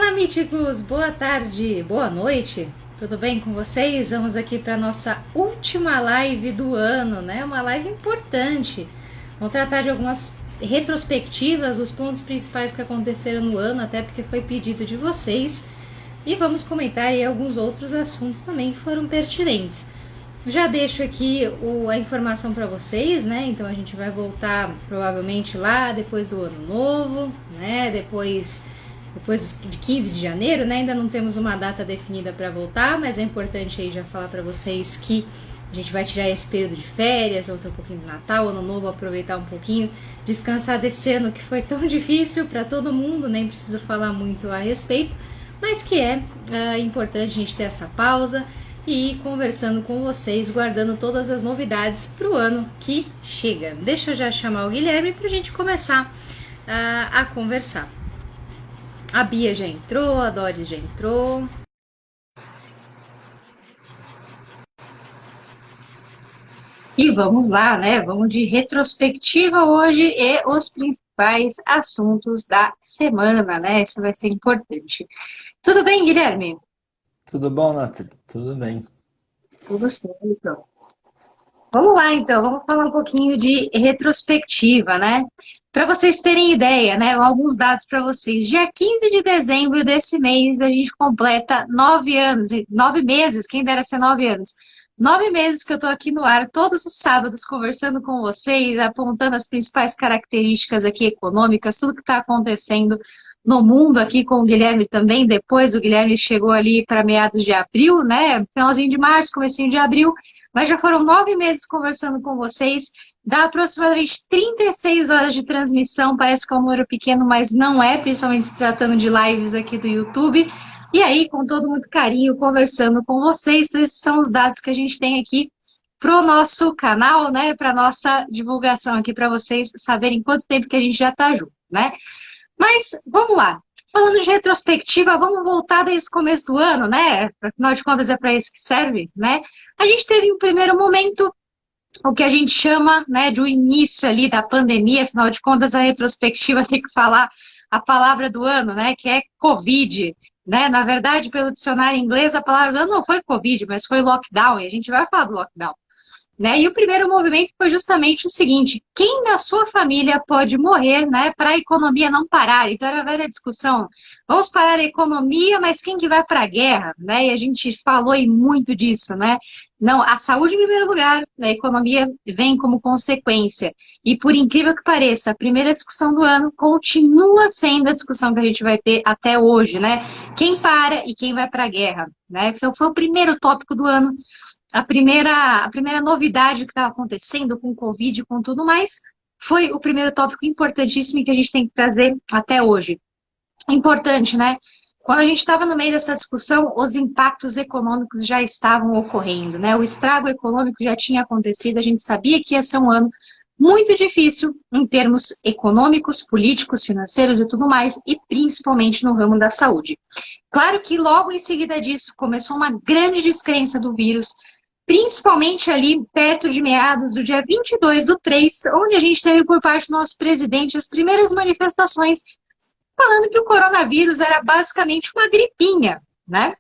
Olá, míticos! Boa tarde, boa noite, tudo bem com vocês? Vamos aqui para nossa última live do ano, né? Uma live importante. Vamos tratar de algumas retrospectivas, os pontos principais que aconteceram no ano, até porque foi pedido de vocês. E vamos comentar aí alguns outros assuntos também que foram pertinentes. Já deixo aqui a informação para vocês, né? Então a gente vai voltar provavelmente lá depois do ano novo, né? Depois de 15 de janeiro, né? Ainda não temos uma data definida para voltar, mas é importante aí já falar para vocês que a gente vai tirar esse período de férias, voltar um pouquinho do Natal, Ano Novo, aproveitar um pouquinho, descansar desse ano que foi tão difícil para todo mundo, nem preciso falar muito a respeito, mas que é importante a gente ter essa pausa e ir conversando com vocês, guardando todas as novidades para o ano que chega. Deixa eu já chamar o Guilherme para a gente começar a conversar. A Bia já entrou, a Doris já entrou. E vamos lá, né? Vamos de retrospectiva hoje e os principais assuntos da semana, né? Isso vai ser importante. Tudo bem, Guilherme? Tudo bom, Nathalie? Tudo bem. Tudo certo. Vamos lá, então. Vamos falar um pouquinho de retrospectiva, né? Para vocês terem ideia, né? Alguns dados para vocês. Dia 15 de dezembro desse mês, a gente completa 9 anos, 9 meses, quem dera ser 9 anos. 9 meses que eu estou aqui no ar, todos os sábados, conversando com vocês, apontando as principais características aqui econômicas, tudo que está acontecendo no mundo aqui com o Guilherme também. Depois o Guilherme chegou ali para meados de abril, né? Finalzinho de março, comecinho de abril. Mas já foram 9 meses conversando com vocês. Dá aproximadamente 36 horas de transmissão. Parece que é um número pequeno, mas não é, principalmente se tratando de lives aqui do YouTube. E aí, com todo muito carinho, conversando com vocês. Esses são os dados que a gente tem aqui para o nosso canal, né? Para a nossa divulgação aqui, para vocês saberem quanto tempo que a gente já está junto, né? Mas vamos lá. Falando de retrospectiva, vamos voltar desde o começo do ano, né? Afinal de contas, é para isso que serve, né? A gente teve um primeiro momento, o que a gente chama, né, de um início ali da pandemia. Afinal de contas, a retrospectiva tem que falar a palavra do ano, né? Que é Covid, né? Na verdade, pelo dicionário inglês, a palavra do ano não foi Covid, mas foi lockdown, e a gente vai falar do lockdown. Né? E o primeiro movimento foi justamente o seguinte: quem da sua família pode morrer, né, para a economia não parar? Então era a velha discussão, vamos parar a economia, mas quem que vai para a guerra? Né? E a gente falou e muito disso, né? Não, a saúde em primeiro lugar, a economia vem como consequência. E por incrível que pareça, a primeira discussão do ano continua sendo a discussão que a gente vai ter até hoje, né? Quem para e quem vai para a guerra, né? Então foi o primeiro tópico do ano. A primeira novidade que estava acontecendo com o Covid e com tudo mais foi o primeiro tópico importantíssimo que a gente tem que trazer até hoje. Importante, né? Quando a gente estava no meio dessa discussão, os impactos econômicos já estavam ocorrendo, né? O estrago econômico já tinha acontecido, a gente sabia que ia ser um ano muito difícil em termos econômicos, políticos, financeiros e tudo mais, e principalmente no ramo da saúde. Claro que logo em seguida disso começou uma grande descrença do vírus, principalmente ali perto de meados do dia 22/3, onde a gente teve por parte do nosso presidente as primeiras manifestações falando que o coronavírus era basicamente uma gripinha, né?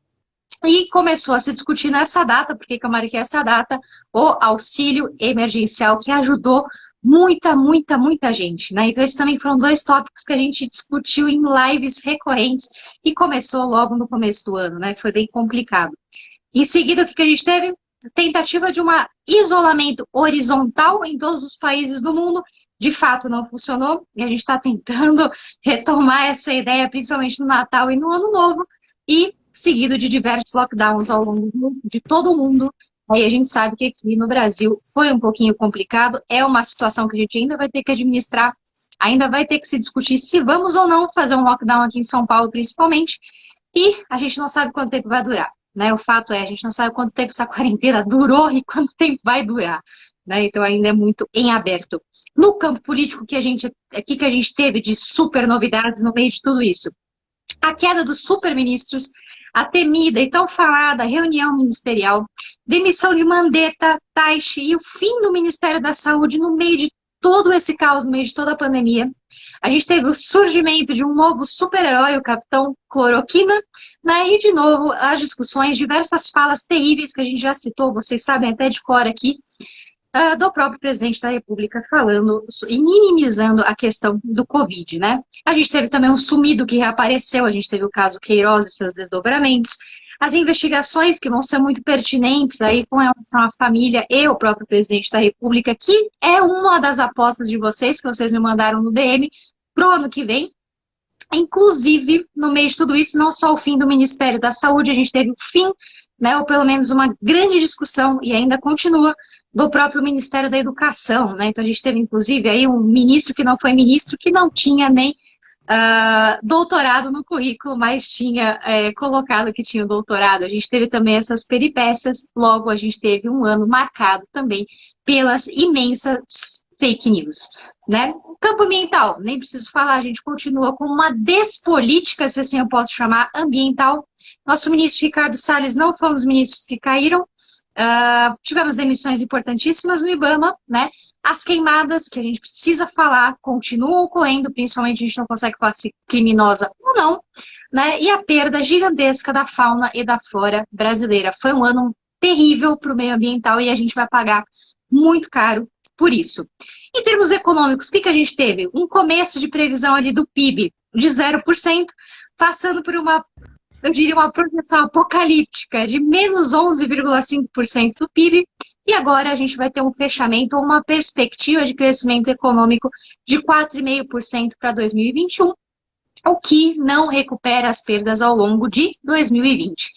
E começou a se discutir nessa data, porque que eu marquei essa data, o auxílio emergencial, que ajudou muita gente, né? Então esses também foram dois tópicos que a gente discutiu em lives recorrentes e começou logo no começo do ano, né? Foi bem complicado. Em seguida, o que a gente teve? Tentativa de um isolamento horizontal em todos os países do mundo. De fato, não funcionou. E a gente está tentando retomar essa ideia, principalmente no Natal e no Ano Novo. E seguido de diversos lockdowns ao longo de todo o mundo. Aí a gente sabe que aqui no Brasil foi um pouquinho complicado. É uma situação que a gente ainda vai ter que administrar. Ainda vai ter que se discutir se vamos ou não fazer um lockdown aqui em São Paulo, principalmente. E a gente não sabe quanto tempo vai durar. Né? O fato é, a gente não sabe quanto tempo essa quarentena durou e quanto tempo vai durar. Né? Então ainda é muito em aberto. No campo político, que a gente teve de super novidades no meio de tudo isso? A queda dos superministros, a temida e tão falada reunião ministerial, demissão de Mandetta, Taishi e o fim do Ministério da Saúde no meio de todo esse caos no meio de toda a pandemia. A gente teve o surgimento de um novo super-herói, o Capitão Cloroquina, né? E, de novo, as discussões, diversas falas terríveis que a gente já citou, vocês sabem até de cor aqui, do próprio presidente da República falando e minimizando a questão do Covid, né? A gente teve também um sumido que reapareceu, a gente teve o caso Queiroz e seus desdobramentos, as investigações que vão ser muito pertinentes aí com relação à família e o próprio presidente da República, que é uma das apostas de vocês, que vocês me mandaram no DM, pro ano que vem. Inclusive, no meio de tudo isso, não só o fim do Ministério da Saúde, a gente teve o fim, né, ou pelo menos uma grande discussão, e ainda continua, do próprio Ministério da Educação, né? Então a gente teve, inclusive, aí um ministro que não foi ministro, que não tinha nem doutorado no currículo, mas tinha colocado que tinha o doutorado. A gente teve também essas peripécias, logo a gente teve um ano marcado também pelas imensas fake news, né? O campo ambiental, nem preciso falar, a gente continua com uma despolítica, se assim eu posso chamar, ambiental. Nosso ministro Ricardo Salles não foi um dos ministros que caíram. Tivemos demissões importantíssimas no IBAMA, né? As queimadas, que a gente precisa falar, continuam ocorrendo, principalmente a gente não consegue falar se criminosa ou não, né? E a perda gigantesca da fauna e da flora brasileira. Foi um ano terrível para o meio ambiental e a gente vai pagar muito caro por isso. Em termos econômicos, o que a gente teve? Um começo de previsão ali do PIB de 0%, passando por uma, eu diria, uma projeção apocalíptica de menos 11,5% do PIB, e agora a gente vai ter um fechamento ou uma perspectiva de crescimento econômico de 4,5% para 2021, o que não recupera as perdas ao longo de 2020.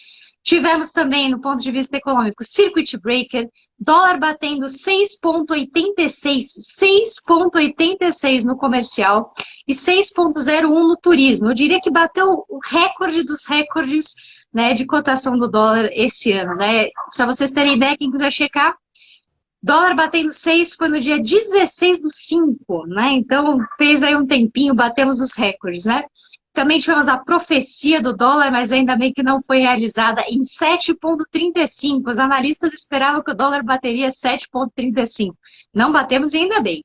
Tivemos também, no ponto de vista econômico, circuit breaker, dólar batendo 6,86 no comercial e 6,01 no turismo. Eu diria que bateu o recorde dos recordes, né, de cotação do dólar esse ano, né? Para vocês terem ideia, quem quiser checar, dólar batendo 6 foi no dia 16/5, né? Então, fez aí um tempinho, batemos os recordes, né? Também tivemos a profecia do dólar, mas ainda bem que não foi realizada, em 7,35. Os analistas esperavam que o dólar bateria 7,35. Não batemos e ainda bem.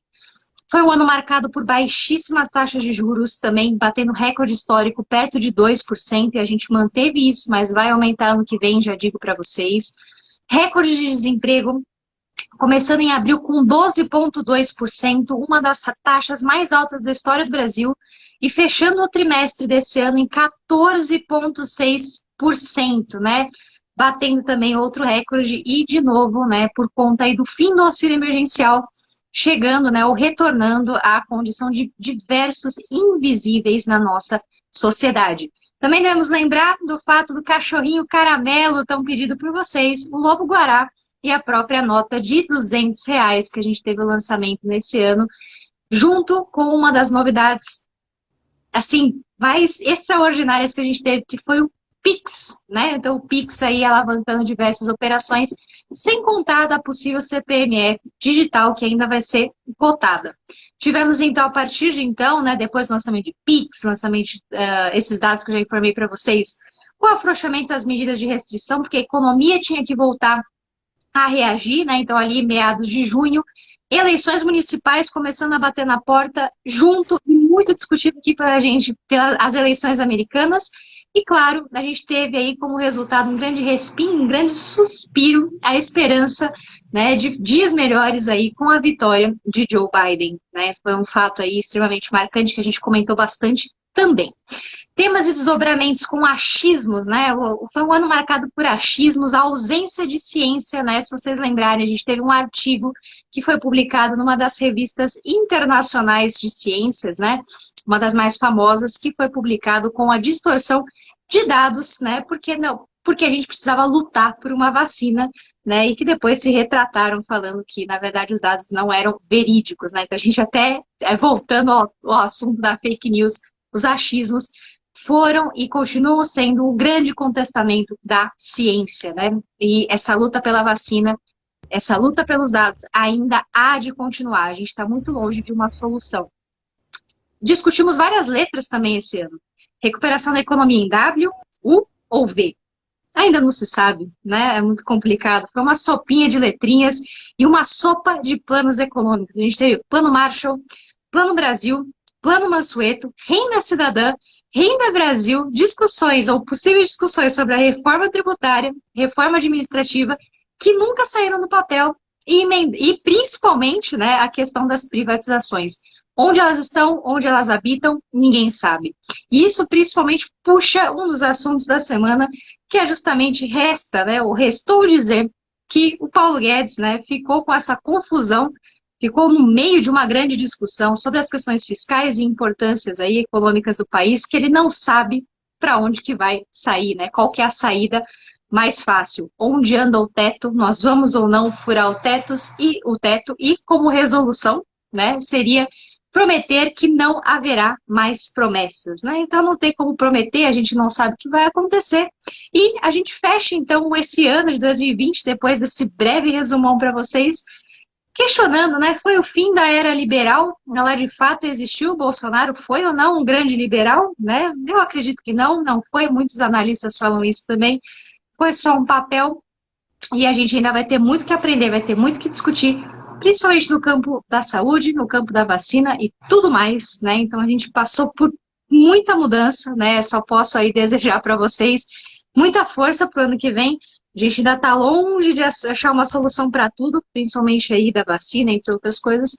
Foi um ano marcado por baixíssimas taxas de juros, também batendo recorde histórico, perto de 2%, e a gente manteve isso, mas vai aumentar ano que vem, já digo para vocês. Recorde de desemprego, começando em abril com 12,2%, uma das taxas mais altas da história do Brasil, e fechando o trimestre desse ano em 14,6%, né? Batendo também outro recorde e, de novo, né, por conta aí do fim do auxílio emergencial, chegando, né, ou retornando à condição de diversos invisíveis na nossa sociedade. Também devemos lembrar do fato do cachorrinho caramelo tão pedido por vocês, o lobo-guará, e a própria nota de R$ 200 que a gente teve o lançamento nesse ano, junto com uma das novidades, assim, mais extraordinárias que a gente teve, que foi o Pix, né? Então, o Pix aí alavancando diversas operações, sem contar da possível CPMF digital, que ainda vai ser cotada. Tivemos, então, a partir de então, né, depois do lançamento de Pix, lançamento de, esses dados que eu já informei para vocês, o afrouxamento das medidas de restrição, porque a economia tinha que voltar a reagir, né? Então, ali, meados de junho, eleições municipais começando a bater na porta, junto e muito discutido aqui para a gente, pelas eleições americanas. E, claro, a gente teve aí como resultado um grande respingo, um grande suspiro, a esperança, né, de dias melhores aí com a vitória de Joe Biden, né? Foi um fato aí extremamente marcante que a gente comentou bastante também. Temas e desdobramentos com achismos, né? Foi um ano marcado por achismos, a ausência de ciência, né? Se vocês lembrarem, a gente teve um artigo que foi publicado numa das revistas internacionais de ciências, né? Uma das mais famosas, que foi publicado com a distorção de dados, né? Porque a gente precisava lutar por uma vacina, né? E que depois se retrataram falando que, na verdade, os dados não eram verídicos, né? Então, a gente até, voltando ao assunto da fake news, os achismos foram e continuam sendo um grande contestamento da ciência, né? E essa luta pela vacina, essa luta pelos dados ainda há de continuar. A gente está muito longe de uma solução. Discutimos várias letras também esse ano. Recuperação da economia em W, U ou V. ainda não se sabe, né? É muito complicado. Foi uma sopinha de letrinhas e uma sopa de planos econômicos. A gente teve Plano Marshall, Plano Brasil, Plano Mansueto, Renda Cidadã, Renda Brasil, discussões ou possíveis discussões sobre a reforma tributária, reforma administrativa, que nunca saíram do papel, e principalmente, né, a questão das privatizações. Onde elas estão, onde elas habitam, ninguém sabe. E isso principalmente puxa um dos assuntos da semana, que é justamente resta, né, ou restou dizer que o Paulo Guedes, né, ficou com essa confusão, ficou no meio de uma grande discussão sobre as questões fiscais e importâncias aí econômicas do país, que ele não sabe para onde que vai sair, né? Qual que é a saída mais fácil? Onde anda o teto? Nós vamos ou não furar o teto e como resolução, né, seria prometer que não haverá mais promessas, né? Então não tem como prometer, a gente não sabe o que vai acontecer. E a gente fecha então esse ano de 2020, depois desse breve resumão para vocês, questionando, né? Foi o fim da era liberal? Ela de fato existiu? O Bolsonaro foi ou não um grande liberal, né? Eu acredito que não, não foi. Muitos analistas falam isso também. Foi só um papel e a gente ainda vai ter muito que aprender, vai ter muito que discutir, principalmente no campo da saúde, no campo da vacina e tudo mais, né? Então a gente passou por muita mudança, né? Só posso aí desejar para vocês muita força para o ano que vem. A gente ainda está longe de achar uma solução para tudo, principalmente aí da vacina, entre outras coisas,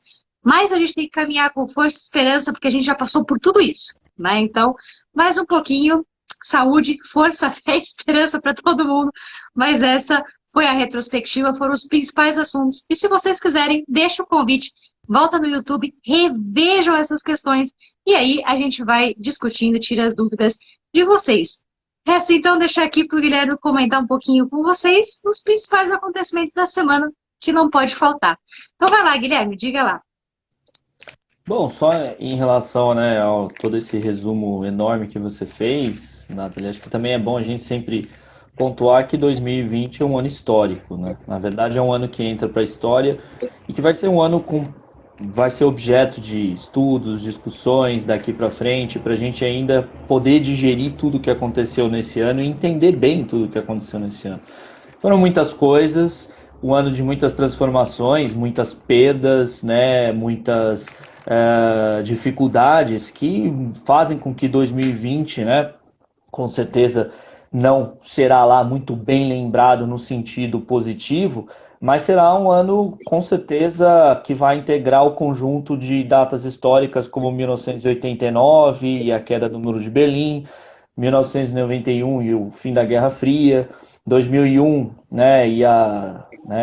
mas a gente tem que caminhar com força e esperança, porque a gente já passou por tudo isso, né? Então, mais um pouquinho, saúde, força, fé e esperança para todo mundo, mas essa foi a retrospectiva, foram os principais assuntos. E se vocês quiserem, deixa o convite, volta no YouTube, revejam essas questões e aí a gente vai discutindo, tira as dúvidas de vocês. Resta então deixar aqui para o Guilherme comentar um pouquinho com vocês os principais acontecimentos da semana que não pode faltar. Então vai lá, Guilherme, diga lá. Bom, só em relação, né, ao todo esse resumo enorme que você fez, Nathalie, acho que também é bom a gente sempre pontuar que 2020 é um ano histórico, né? Na verdade, é um ano que entra para a história e que vai ser um ano vai ser objeto de estudos, discussões daqui para frente, para a gente ainda poder digerir tudo o que aconteceu nesse ano e entender bem tudo o que aconteceu nesse ano. Foram muitas coisas, um ano de muitas transformações, muitas perdas, né, muitas dificuldades que fazem com que 2020, né, com certeza não será lá muito bem lembrado no sentido positivo, mas será um ano com certeza que vai integrar o conjunto de datas históricas como 1989 e a queda do Muro de Berlim, 1991 e o fim da Guerra Fria, 2001, né,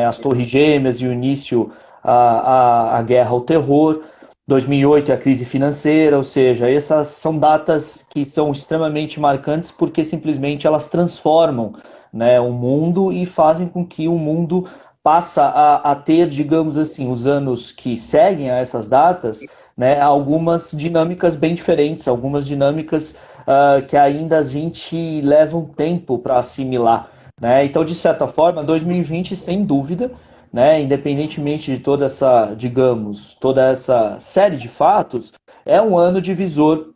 as Torres Gêmeas e o início a guerra ao terror, 2008 é a crise financeira, ou seja, essas são datas que são extremamente marcantes porque simplesmente elas transformam, né, o mundo e fazem com que o mundo passa a ter, digamos assim, os anos que seguem a essas datas, né, algumas dinâmicas bem diferentes, algumas dinâmicas que ainda a gente leva um tempo para assimilar, né? Então, de certa forma, 2020, sem dúvida, né, independentemente de toda essa, digamos, toda essa série de fatos, é um ano divisor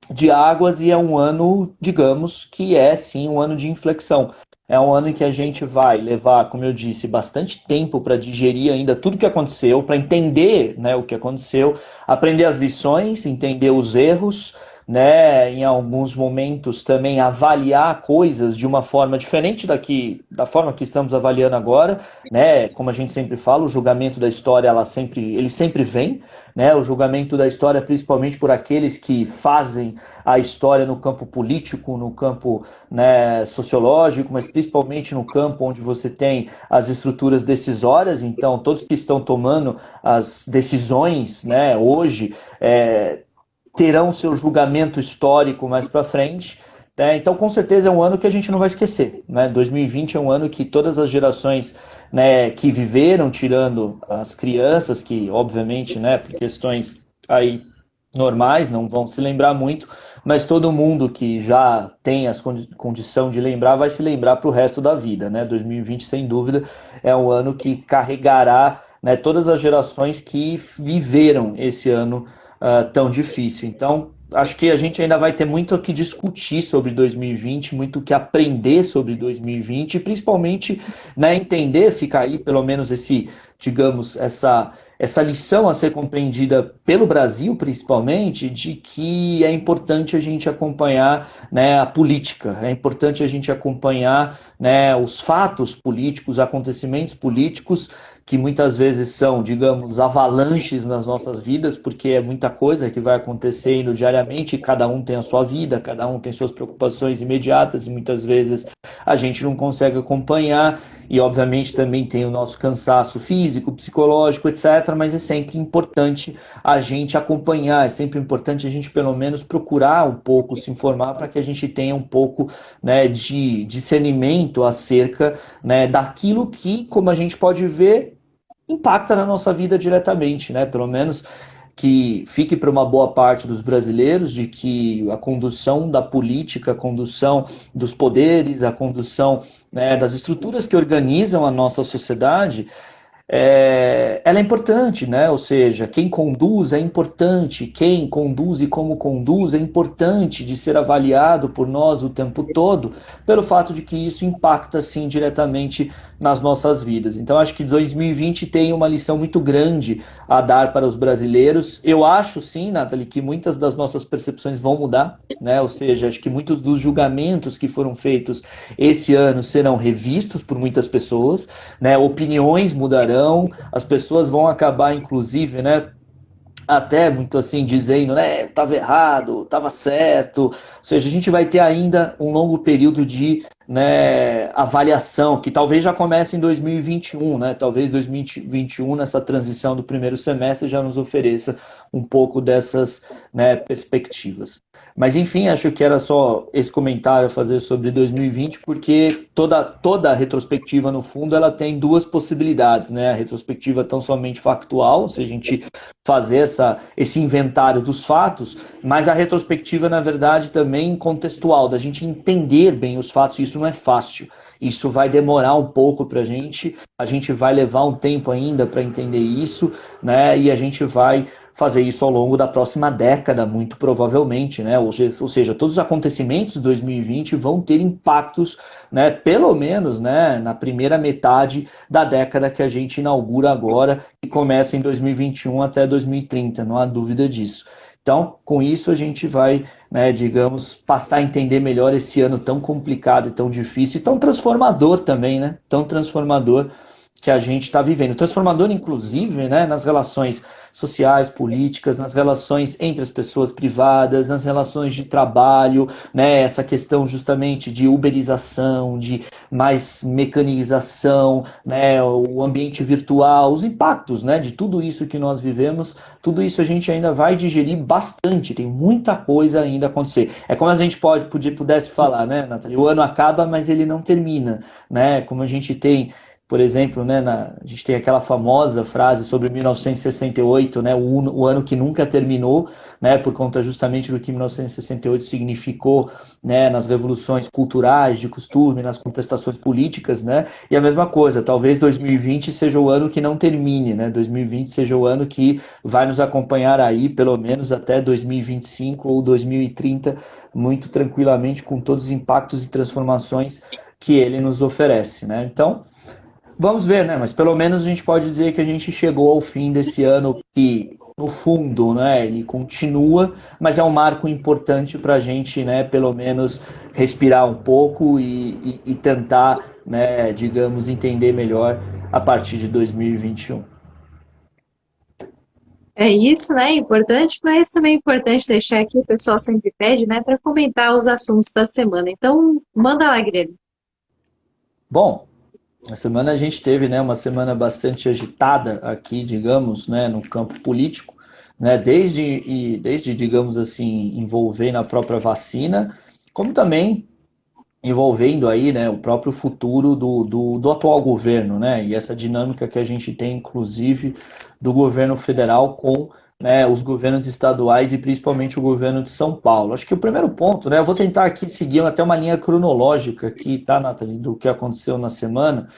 de águas e é um ano, digamos, que é sim um ano de inflexão. É um ano em que a gente vai levar, como eu disse, bastante tempo para digerir ainda tudo que aconteceu, para entender, né, o que aconteceu, aprender as lições, entender os erros, né, em alguns momentos também avaliar coisas de uma forma diferente da forma que estamos avaliando agora, né? Como a gente sempre fala, o julgamento da história ele sempre vem, né? O julgamento da história, principalmente por aqueles que fazem a história no campo político, no campo, né, sociológico, mas principalmente no campo onde você tem as estruturas decisórias. Então, todos que estão tomando as decisões, né, hoje, terão seu julgamento histórico mais para frente. Né? Então, com certeza, é um ano que a gente não vai esquecer. Né? 2020 é um ano que todas as gerações, né, que viveram, tirando as crianças, que, obviamente, né, por questões aí normais, não vão se lembrar muito, mas todo mundo que já tem as condição de lembrar vai se lembrar para o resto da vida. Né? 2020, sem dúvida, é um ano que carregará, né, todas as gerações que viveram esse ano tão difícil. Então, acho que a gente ainda vai ter muito o que discutir sobre 2020, muito o que aprender sobre 2020, e principalmente, né, entender, fica aí pelo menos esse, digamos, essa lição a ser compreendida pelo Brasil, principalmente, de que é importante a gente acompanhar, né, a política, é importante a gente acompanhar, né, os fatos políticos, acontecimentos políticos, que muitas vezes são, digamos, avalanches nas nossas vidas, porque é muita coisa que vai acontecendo diariamente, cada um tem a sua vida, cada um tem suas preocupações imediatas, e muitas vezes a gente não consegue acompanhar, e obviamente também tem o nosso cansaço físico, psicológico, etc., mas é sempre importante a gente acompanhar, é sempre importante a gente pelo menos procurar um pouco se informar para que a gente tenha um pouco, né, de discernimento acerca, né, daquilo que, como a gente pode ver, impacta na nossa vida diretamente, né? Pelo menos que fique para uma boa parte dos brasileiros de que a condução da política, a condução dos poderes, a condução, né, das estruturas que organizam a nossa sociedade, ela é importante, né? Ou seja, quem conduz é importante, quem conduz e como conduz é importante de ser avaliado por nós o tempo todo, pelo fato de que isso impacta, sim, diretamente nas nossas vidas. Então, acho que 2020 tem uma lição muito grande a dar para os brasileiros. Eu acho, sim, Nathalie, que muitas das nossas percepções vão mudar, né? Ou seja, acho que muitos dos julgamentos que foram feitos esse ano serão revistos por muitas pessoas, né? Opiniões mudarão, as pessoas vão acabar, inclusive, né, até muito assim dizendo, né, estava errado, estava certo. Ou seja, a gente vai ter ainda um longo período de, né, avaliação, que talvez já comece em 2021, né? Talvez 2021, nessa transição do primeiro semestre, já nos ofereça um pouco dessas, né, perspectivas. Mas enfim, acho que era só esse comentário a fazer sobre 2020, porque toda a retrospectiva, no fundo, ela tem duas possibilidades, né? A retrospectiva tão somente factual, se a gente fazer esse inventário dos fatos, mas a retrospectiva, na verdade, também contextual, da gente entender bem os fatos, e isso não é fácil. Isso vai demorar um pouco para a gente vai levar um tempo ainda para entender isso, né? E a gente vai fazer isso ao longo da próxima década, muito provavelmente, né? Ou seja, todos os acontecimentos de 2020 vão ter impactos, né? Pelo menos, né, na primeira metade da década que a gente inaugura agora, que começa em 2021 até 2030, não há dúvida disso. Então, com isso a gente vai, né, digamos, passar a entender melhor esse ano tão complicado e tão difícil e tão transformador também, né? Tão transformador que a gente está vivendo. Transformador, inclusive, né, nas relações sociais, políticas, nas relações entre as pessoas privadas, nas relações de trabalho, né, essa questão justamente de uberização, de mais mecanização, né, o ambiente virtual, os impactos, né, de tudo isso que nós vivemos, tudo isso a gente ainda vai digerir bastante, tem muita coisa ainda a acontecer. É como a gente pudesse falar, né, Nathalie? O ano acaba, mas ele não termina, né? Como a gente tem, por exemplo, né, a gente tem aquela famosa frase sobre 1968, né, o ano que nunca terminou, né, por conta justamente do que 1968 significou, né, nas revoluções culturais, de costume, nas contestações políticas, né, e a mesma coisa, talvez 2020 seja o ano que não termine, né, 2020 seja o ano que vai nos acompanhar aí, pelo menos até 2025 ou 2030, muito tranquilamente, com todos os impactos e transformações que ele nos oferece, né, então vamos ver, né? Mas pelo menos a gente pode dizer que a gente chegou ao fim desse ano que, no fundo, né, ele continua, mas é um marco importante para a gente, né, pelo menos respirar um pouco e tentar, né, digamos, entender melhor a partir de 2021. É isso, né? Importante, mas também é importante deixar aqui, o pessoal sempre pede, né, para comentar os assuntos da semana. Então, manda lá, Guilherme. Bom, a semana a gente teve, né, uma semana bastante agitada aqui, digamos, né, no campo político, né, desde, digamos assim, envolvendo a própria vacina, como também envolvendo aí, né, o próprio futuro do atual governo, né, e essa dinâmica que a gente tem, inclusive, do governo federal com, né, os governos estaduais e principalmente o governo de São Paulo. Acho que o primeiro ponto, né, eu vou tentar aqui seguir até uma linha cronológica aqui, tá, Nathalie, do que aconteceu na semana,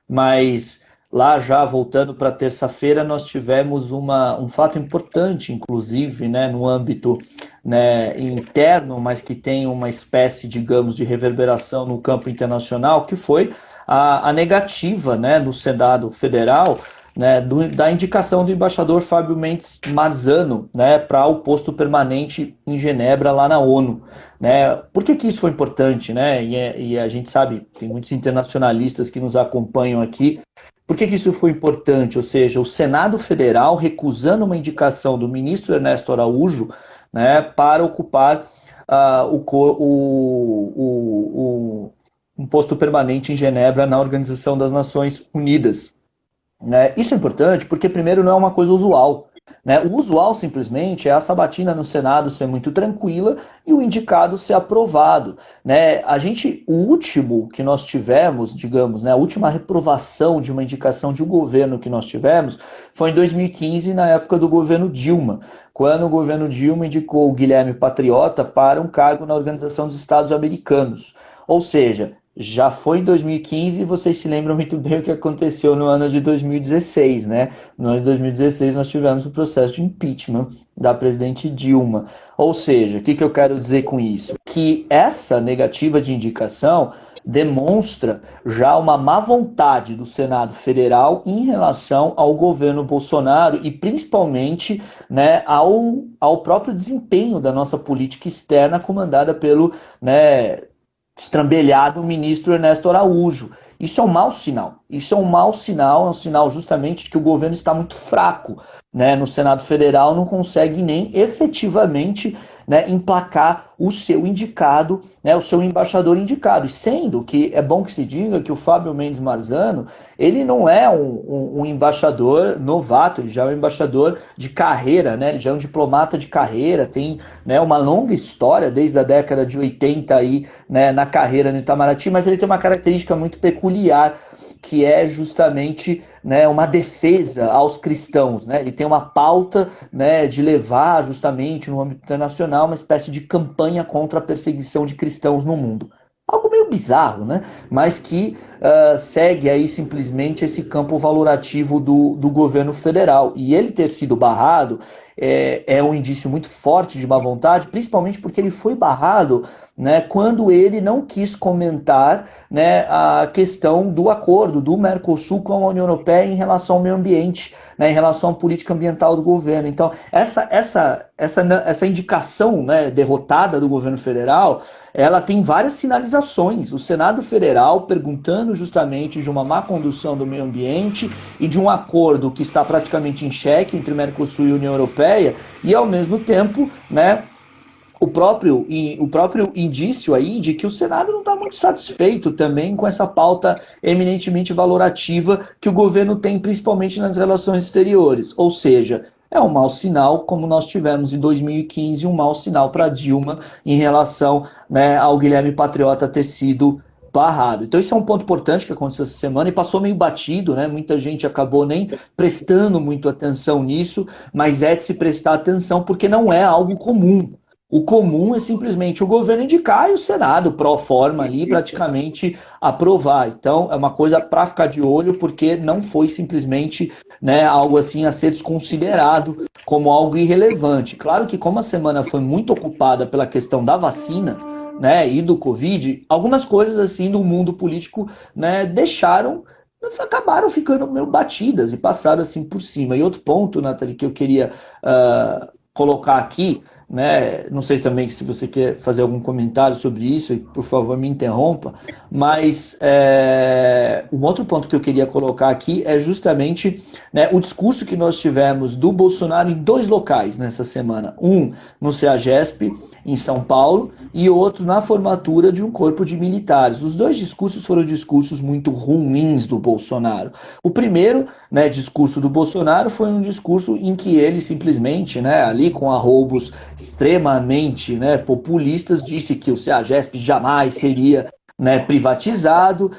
mas lá já voltando para terça-feira nós tivemos um fato importante, inclusive, né, no âmbito né, interno, mas que tem uma espécie, digamos, de reverberação no campo internacional, que foi a negativa, né, do Senado Federal, né, da indicação do embaixador Fábio Mendes Marzano, né, para o posto permanente em Genebra, lá na ONU. Né? Por que isso foi importante? Né? E a gente sabe, tem muitos internacionalistas que nos acompanham aqui. Por que isso foi importante? Ou seja, o Senado Federal recusando uma indicação do ministro Ernesto Araújo, né, para ocupar um posto permanente em Genebra na Organização das Nações Unidas. Né? Isso é importante porque, primeiro, não é uma coisa usual. Né? O usual, simplesmente, é a sabatina no Senado ser muito tranquila e o indicado ser aprovado. Né? O último que nós tivemos, digamos, né, a última reprovação de uma indicação de um governo que nós tivemos foi em 2015, na época do governo Dilma, quando o governo Dilma indicou o Guilherme Patriota para um cargo na Organização dos Estados Americanos. Ou seja, já foi em 2015 e vocês se lembram muito bem o que aconteceu no ano de 2016, né? No ano de 2016 nós tivemos o processo de impeachment da presidente Dilma. Ou seja, o que eu quero dizer com isso? Que essa negativa de indicação demonstra já uma má vontade do Senado Federal em relação ao governo Bolsonaro e principalmente, né, ao próprio desempenho da nossa política externa comandada pelo, né, estrambelhado o ministro Ernesto Araújo. Isso é um mau sinal. Isso é um mau sinal, é um sinal justamente de que o governo está muito fraco, né? No Senado Federal não consegue nem efetivamente, né, emplacar o seu indicado, né, o seu embaixador indicado. E sendo que é bom que se diga que o Fábio Mendes Marzano, ele não é um embaixador novato, ele já é um embaixador de carreira, né? Ele já é um diplomata de carreira, tem, né, uma longa história desde a década de 80 aí, né, na carreira no Itamaraty, mas ele tem uma característica muito peculiar, que é justamente, né, uma defesa aos cristãos. Né? Ele tem uma pauta, né, de levar justamente no âmbito internacional uma espécie de campanha contra a perseguição de cristãos no mundo. Algo meio bizarro, né? Mas que segue aí simplesmente esse campo valorativo do governo federal. E ele ter sido barrado é um indício muito forte de má vontade, principalmente porque ele foi barrado, né, quando ele não quis comentar, né, a questão do acordo do Mercosul com a União Europeia em relação ao meio ambiente, né, em relação à política ambiental do governo. Então, essa indicação, né, derrotada do governo federal, ela tem várias sinalizações. O Senado Federal perguntando justamente de uma má condução do meio ambiente e de um acordo que está praticamente em xeque entre Mercosul e União Europeia, e ao mesmo tempo, né, o próprio indício aí de que o Senado não está muito satisfeito também com essa pauta eminentemente valorativa que o governo tem, principalmente nas relações exteriores. Ou seja, é um mau sinal, como nós tivemos em 2015, um mau sinal para Dilma em relação, né, ao Guilherme Patriota ter sido barrado. Então isso é um ponto importante que aconteceu essa semana e passou meio batido, né? Muita gente acabou nem prestando muito atenção nisso, mas é de se prestar atenção porque não é algo comum. O comum é simplesmente o governo indicar e o Senado, pro forma ali, praticamente aprovar. Então, é uma coisa para ficar de olho, porque não foi simplesmente, né, algo assim a ser desconsiderado como algo irrelevante. Claro que como a semana foi muito ocupada pela questão da vacina, né, e do Covid, algumas coisas assim do mundo político, né, acabaram ficando meio batidas e passaram assim por cima. E outro ponto, Nathalie, que eu queria colocar aqui, né? Não sei também se você quer fazer algum comentário sobre isso, por favor me interrompa, mas um outro ponto que eu queria colocar aqui é justamente, né, o discurso que nós tivemos do Bolsonaro em dois locais nessa semana, um no CEAGESP, em São Paulo, e outro na formatura de um corpo de militares. Os dois discursos foram discursos muito ruins do Bolsonaro. O primeiro, né, discurso do Bolsonaro foi um discurso em que ele simplesmente, né, ali com arroubos extremamente, né, populistas, disse que o CEAGESP jamais seria, né, privatizado,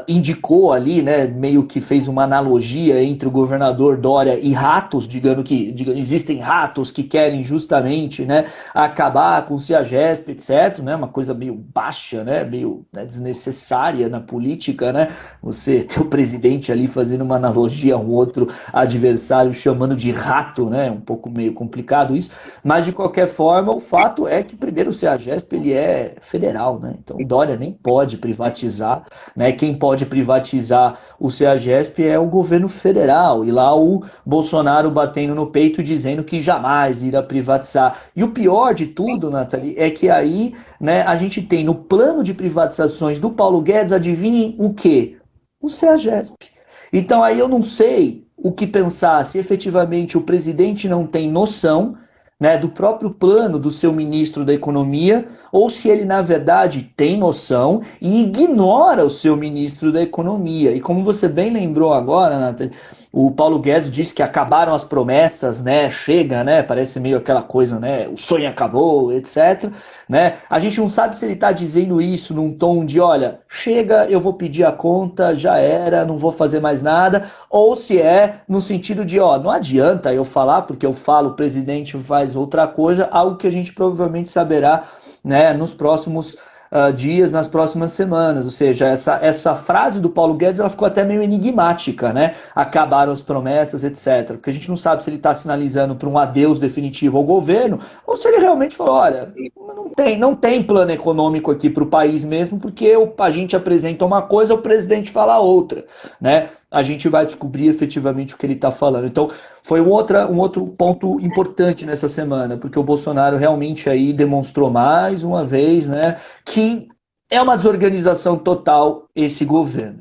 indicou ali, né, meio que fez uma analogia entre o governador Dória e ratos, existem ratos que querem justamente, né, acabar com o CEAGESP, etc, né, uma coisa meio baixa, né, meio, né, desnecessária na política, né, você ter o presidente ali fazendo uma analogia a um outro adversário chamando de rato, né, um pouco meio complicado isso, mas de qualquer forma o fato é que primeiro o CEAGESP ele é federal, né, então Dória nem pode privatizar, né? Quem pode privatizar o CEAGESP é o governo federal, e lá o Bolsonaro batendo no peito dizendo que jamais irá privatizar. E o pior de tudo, Nathalie, é que aí, né, a gente tem no plano de privatizações do Paulo Guedes, adivinhem o quê? O CEAGESP. Então aí eu não sei o que pensar, se efetivamente o presidente não tem noção, né, do próprio plano do seu ministro da Economia, ou se ele, na verdade, tem noção e ignora o seu ministro da Economia. E como você bem lembrou agora, Nathalie, o Paulo Guedes disse que acabaram as promessas, né? Chega, né? Parece meio aquela coisa, né? O sonho acabou, etc. Né? A gente não sabe se ele está dizendo isso num tom de, olha, chega, eu vou pedir a conta, já era, não vou fazer mais nada, ou se é no sentido de, ó, não adianta eu falar, porque eu falo, o presidente faz outra coisa, algo que a gente provavelmente saberá, né, nos próximos dias, nas próximas semanas. Ou seja, essa frase do Paulo Guedes ela ficou até meio enigmática, né? Acabaram as promessas, etc. Porque a gente não sabe se ele está sinalizando para um adeus definitivo ao governo ou se ele realmente falou, olha, não tem plano econômico aqui para o país mesmo, porque a gente apresenta uma coisa, o presidente fala outra, né? A gente vai descobrir efetivamente o que ele está falando. Então, foi um outro ponto importante nessa semana, porque o Bolsonaro realmente aí demonstrou mais uma vez, né, que é uma desorganização total esse governo.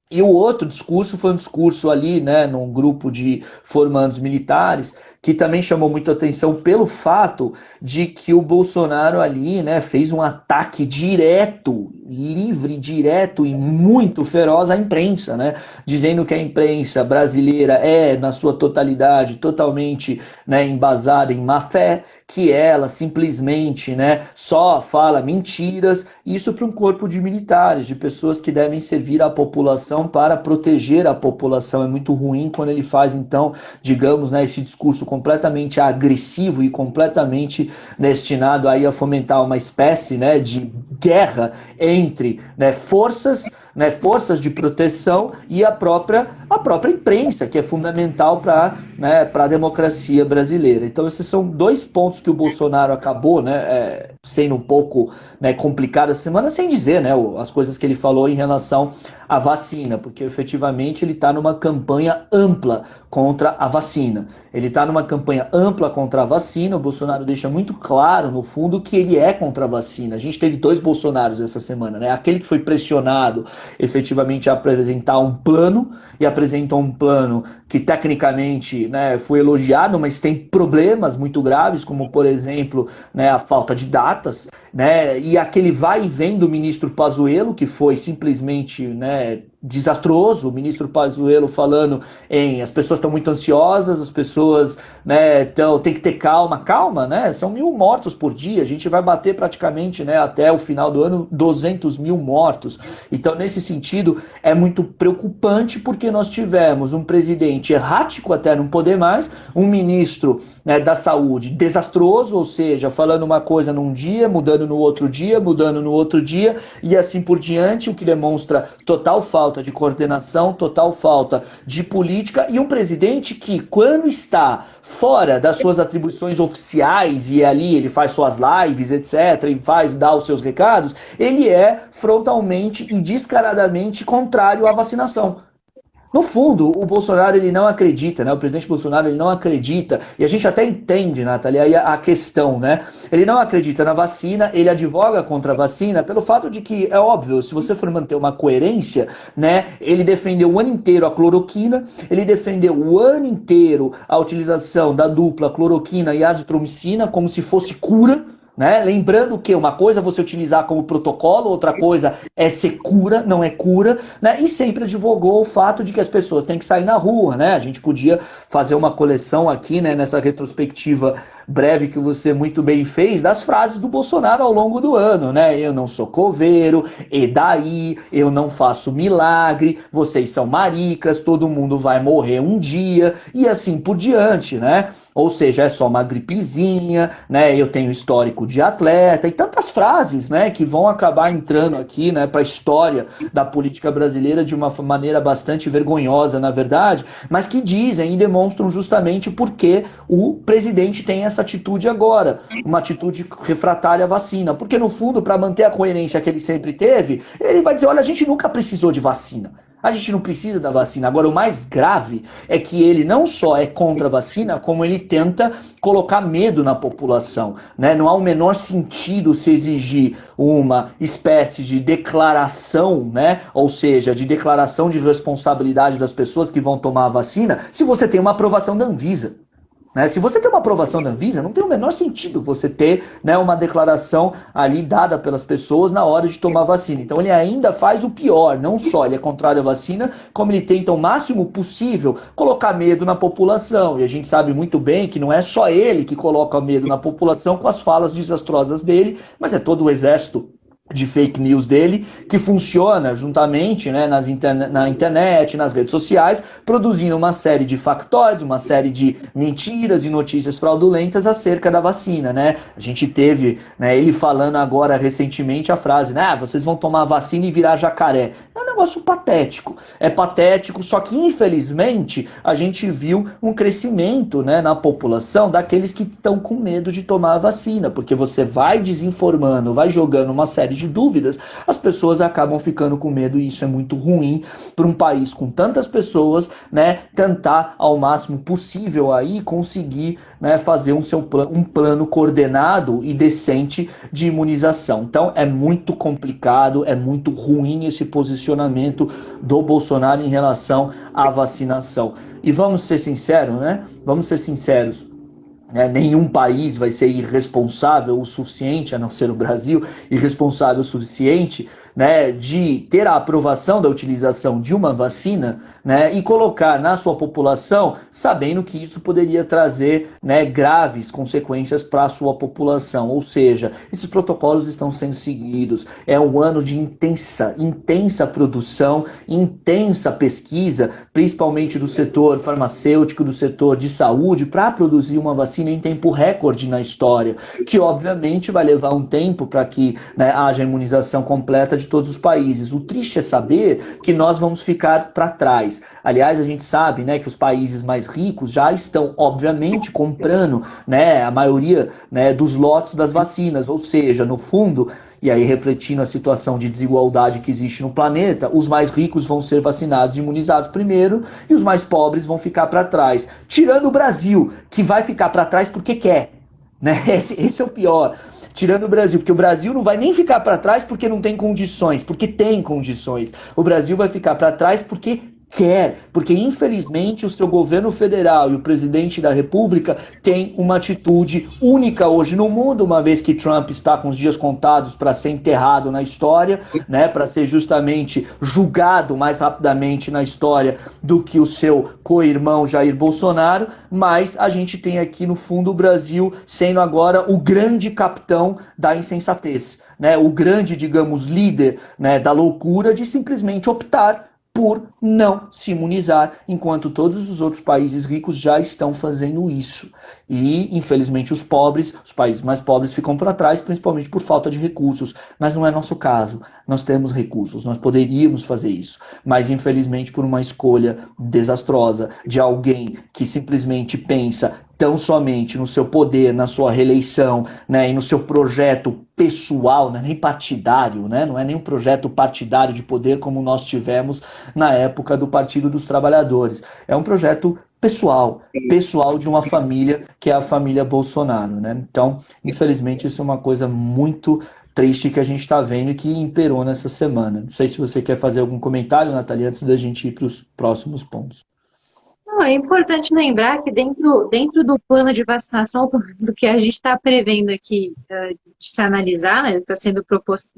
E o outro discurso foi um discurso ali, né, num grupo de formandos militares, que também chamou muita atenção pelo fato de que o Bolsonaro ali, né, fez um ataque direto, livre, direto e muito feroz à imprensa, né, dizendo que a imprensa brasileira é, na sua totalidade, totalmente, né, embasada em má fé, que ela simplesmente, né, só fala mentiras, isso para um corpo de militares, de pessoas que devem servir à população para proteger a população. É muito ruim quando ele faz, então, digamos, né, esse discurso completamente agressivo e completamente destinado aí a fomentar uma espécie, né, de guerra entre, né, forças de proteção e a própria imprensa, que é fundamental para, né, a democracia brasileira. Então, esses são dois pontos que o Bolsonaro acabou, né, sendo um pouco, né, complicado essa semana, sem dizer, né, as coisas que ele falou em relação à vacina, porque efetivamente ele está numa campanha ampla contra a vacina. Ele está numa campanha ampla contra a vacina, o Bolsonaro deixa muito claro, no fundo, que ele é contra a vacina. A gente teve dois Bolsonaros essa semana, né? Aquele que foi pressionado efetivamente a apresentar um plano, e apresentou um plano que tecnicamente, né, foi elogiado, mas tem problemas muito graves, como por exemplo, né, a falta de datas, né, e aquele vai e vem do ministro Pazuello, que foi simplesmente, né, desastroso, o ministro Pazuello falando em as pessoas estão muito ansiosas, as pessoas, né, tem que ter calma, né, são 1.000 mortos por dia, a gente vai bater praticamente, né, até o final do ano 200 mil mortos. Então, nesse sentido, é muito preocupante porque nós tivemos um presidente errático até não poder mais, um ministro, né, da saúde desastroso, ou seja, falando uma coisa num dia, mudando no outro dia, mudando no outro dia, e assim por diante, o que demonstra total falta de coordenação, total falta de política, e um presidente que, quando está fora das suas atribuições oficiais, e ali ele faz suas lives, etc., e dá os seus recados, ele é frontalmente e descaradamente contrário à vacinação. No fundo, o Bolsonaro ele não acredita, né? O presidente Bolsonaro ele não acredita, e a gente até entende, Nathalie, aí a questão, né? Ele não acredita na vacina, ele advoga contra a vacina pelo fato de que, é óbvio, se você for manter uma coerência, né? Ele defendeu o ano inteiro a cloroquina, ele defendeu o ano inteiro a utilização da dupla cloroquina e azitromicina como se fosse cura, né? Lembrando que uma coisa é você utilizar como protocolo, outra coisa é ser cura, não é cura, né? E sempre advogou o fato de que as pessoas têm que sair na rua, né? A gente podia fazer uma coleção aqui, né, nessa retrospectiva breve que você muito bem fez das frases do Bolsonaro ao longo do ano, né? Eu não sou coveiro, e daí? Eu não faço milagre, vocês são maricas, todo mundo vai morrer um dia, e assim por diante, né? Ou seja, é só uma gripezinha, né? Eu tenho histórico de atleta e tantas frases, né, que vão acabar entrando aqui, né, para a história da política brasileira de uma maneira bastante vergonhosa, na verdade, mas que dizem e demonstram justamente por que o presidente tem essa atitude agora, uma atitude refratária à vacina, porque no fundo, para manter a coerência que ele sempre teve, ele vai dizer, olha, a gente nunca precisou de vacina. A gente não precisa da vacina. Agora, o mais grave é que ele não só é contra a vacina, como ele tenta colocar medo na população, né? Não há o menor sentido se exigir uma espécie de declaração, né? Ou seja, de declaração de responsabilidade das pessoas que vão tomar a vacina, se você tem uma aprovação da Anvisa. Né? Se você tem uma aprovação da Anvisa, não tem o menor sentido você ter, né, uma declaração ali dada pelas pessoas na hora de tomar vacina. Então ele ainda faz o pior, não só ele é contrário à vacina, como ele tenta o máximo possível colocar medo na população. E a gente sabe muito bem que não é só ele que coloca medo na população com as falas desastrosas dele, mas é todo o exército de fake news dele, que funciona juntamente, né, na internet, nas redes sociais, produzindo uma série de factoides, uma série de mentiras e notícias fraudulentas acerca da vacina, né? A gente teve, né, ele falando agora recentemente a frase, né, vocês vão tomar a vacina e virar jacaré. É um negócio patético. É patético, só que infelizmente a gente viu um crescimento, né, na população daqueles que estão com medo de tomar a vacina, porque você vai desinformando, vai jogando uma série de dúvidas, as pessoas acabam ficando com medo e isso é muito ruim para um país com tantas pessoas, né, tentar ao máximo possível aí conseguir, né, fazer um plano coordenado e decente de imunização. Então é muito complicado, é muito ruim esse posicionamento do Bolsonaro em relação à vacinação. E vamos ser sinceros, né? Vamos ser sinceros. Nenhum país vai ser irresponsável o suficiente, a não ser o Brasil, irresponsável o suficiente, né, de ter a aprovação da utilização de uma vacina, né, e colocar na sua população, sabendo que isso poderia trazer, né, graves consequências para a sua população. Ou seja, esses protocolos estão sendo seguidos. É um ano de intensa produção, intensa pesquisa, principalmente do setor farmacêutico, do setor de saúde, para produzir uma vacina em tempo recorde na história, que obviamente vai levar um tempo para que, né, haja imunização completa de todos os países. O triste é saber que nós vamos ficar para trás. Aliás, a gente sabe, né, que os países mais ricos já estão, obviamente, comprando, né, a maioria, né, dos lotes das vacinas, ou seja, no fundo, e aí refletindo a situação de desigualdade que existe no planeta, os mais ricos vão ser vacinados e imunizados primeiro e os mais pobres vão ficar para trás. Tirando o Brasil, que vai ficar para trás porque quer. Né? Esse é o pior. Tirando o Brasil, porque o Brasil não vai nem ficar para trás porque não tem condições, porque tem condições. O Brasil vai ficar para trás porque quer, porque infelizmente o seu governo federal e o presidente da República têm uma atitude única hoje no mundo, uma vez que Trump está com os dias contados para ser enterrado na história, né, para ser justamente julgado mais rapidamente na história do que o seu co-irmão Jair Bolsonaro, mas a gente tem aqui no fundo o Brasil sendo agora o grande capitão da insensatez, né, o grande, digamos, líder, né, da loucura de simplesmente optar por não se imunizar, enquanto todos os outros países ricos já estão fazendo isso. E, infelizmente, os países mais pobres ficam para trás, principalmente por falta de recursos. Mas não é nosso caso. Nós temos recursos, nós poderíamos fazer isso. Mas, infelizmente, por uma escolha desastrosa de alguém que simplesmente pensa tão somente no seu poder, na sua reeleição, né, e no seu projeto pessoal, né, nem partidário, né, não é nem um projeto partidário de poder como nós tivemos na época do Partido dos Trabalhadores. É um projeto pessoal de uma família, que é a família Bolsonaro, né? Então, infelizmente, isso é uma coisa muito triste que a gente está vendo e que imperou nessa semana. Não sei se você quer fazer algum comentário, Nathalie, antes da gente ir para os próximos pontos. Não, é importante lembrar que dentro do plano de vacinação, do que a gente está prevendo aqui de se analisar, né, está sendo proposto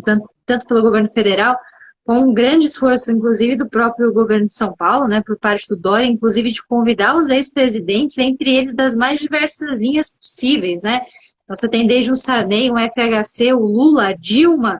tanto pelo governo federal com um grande esforço, inclusive, do próprio governo de São Paulo, né, por parte do Dória, inclusive de convidar os ex-presidentes, entre eles das mais diversas linhas possíveis, né? Você tem desde um Sarney, um FHC, o Lula, a Dilma,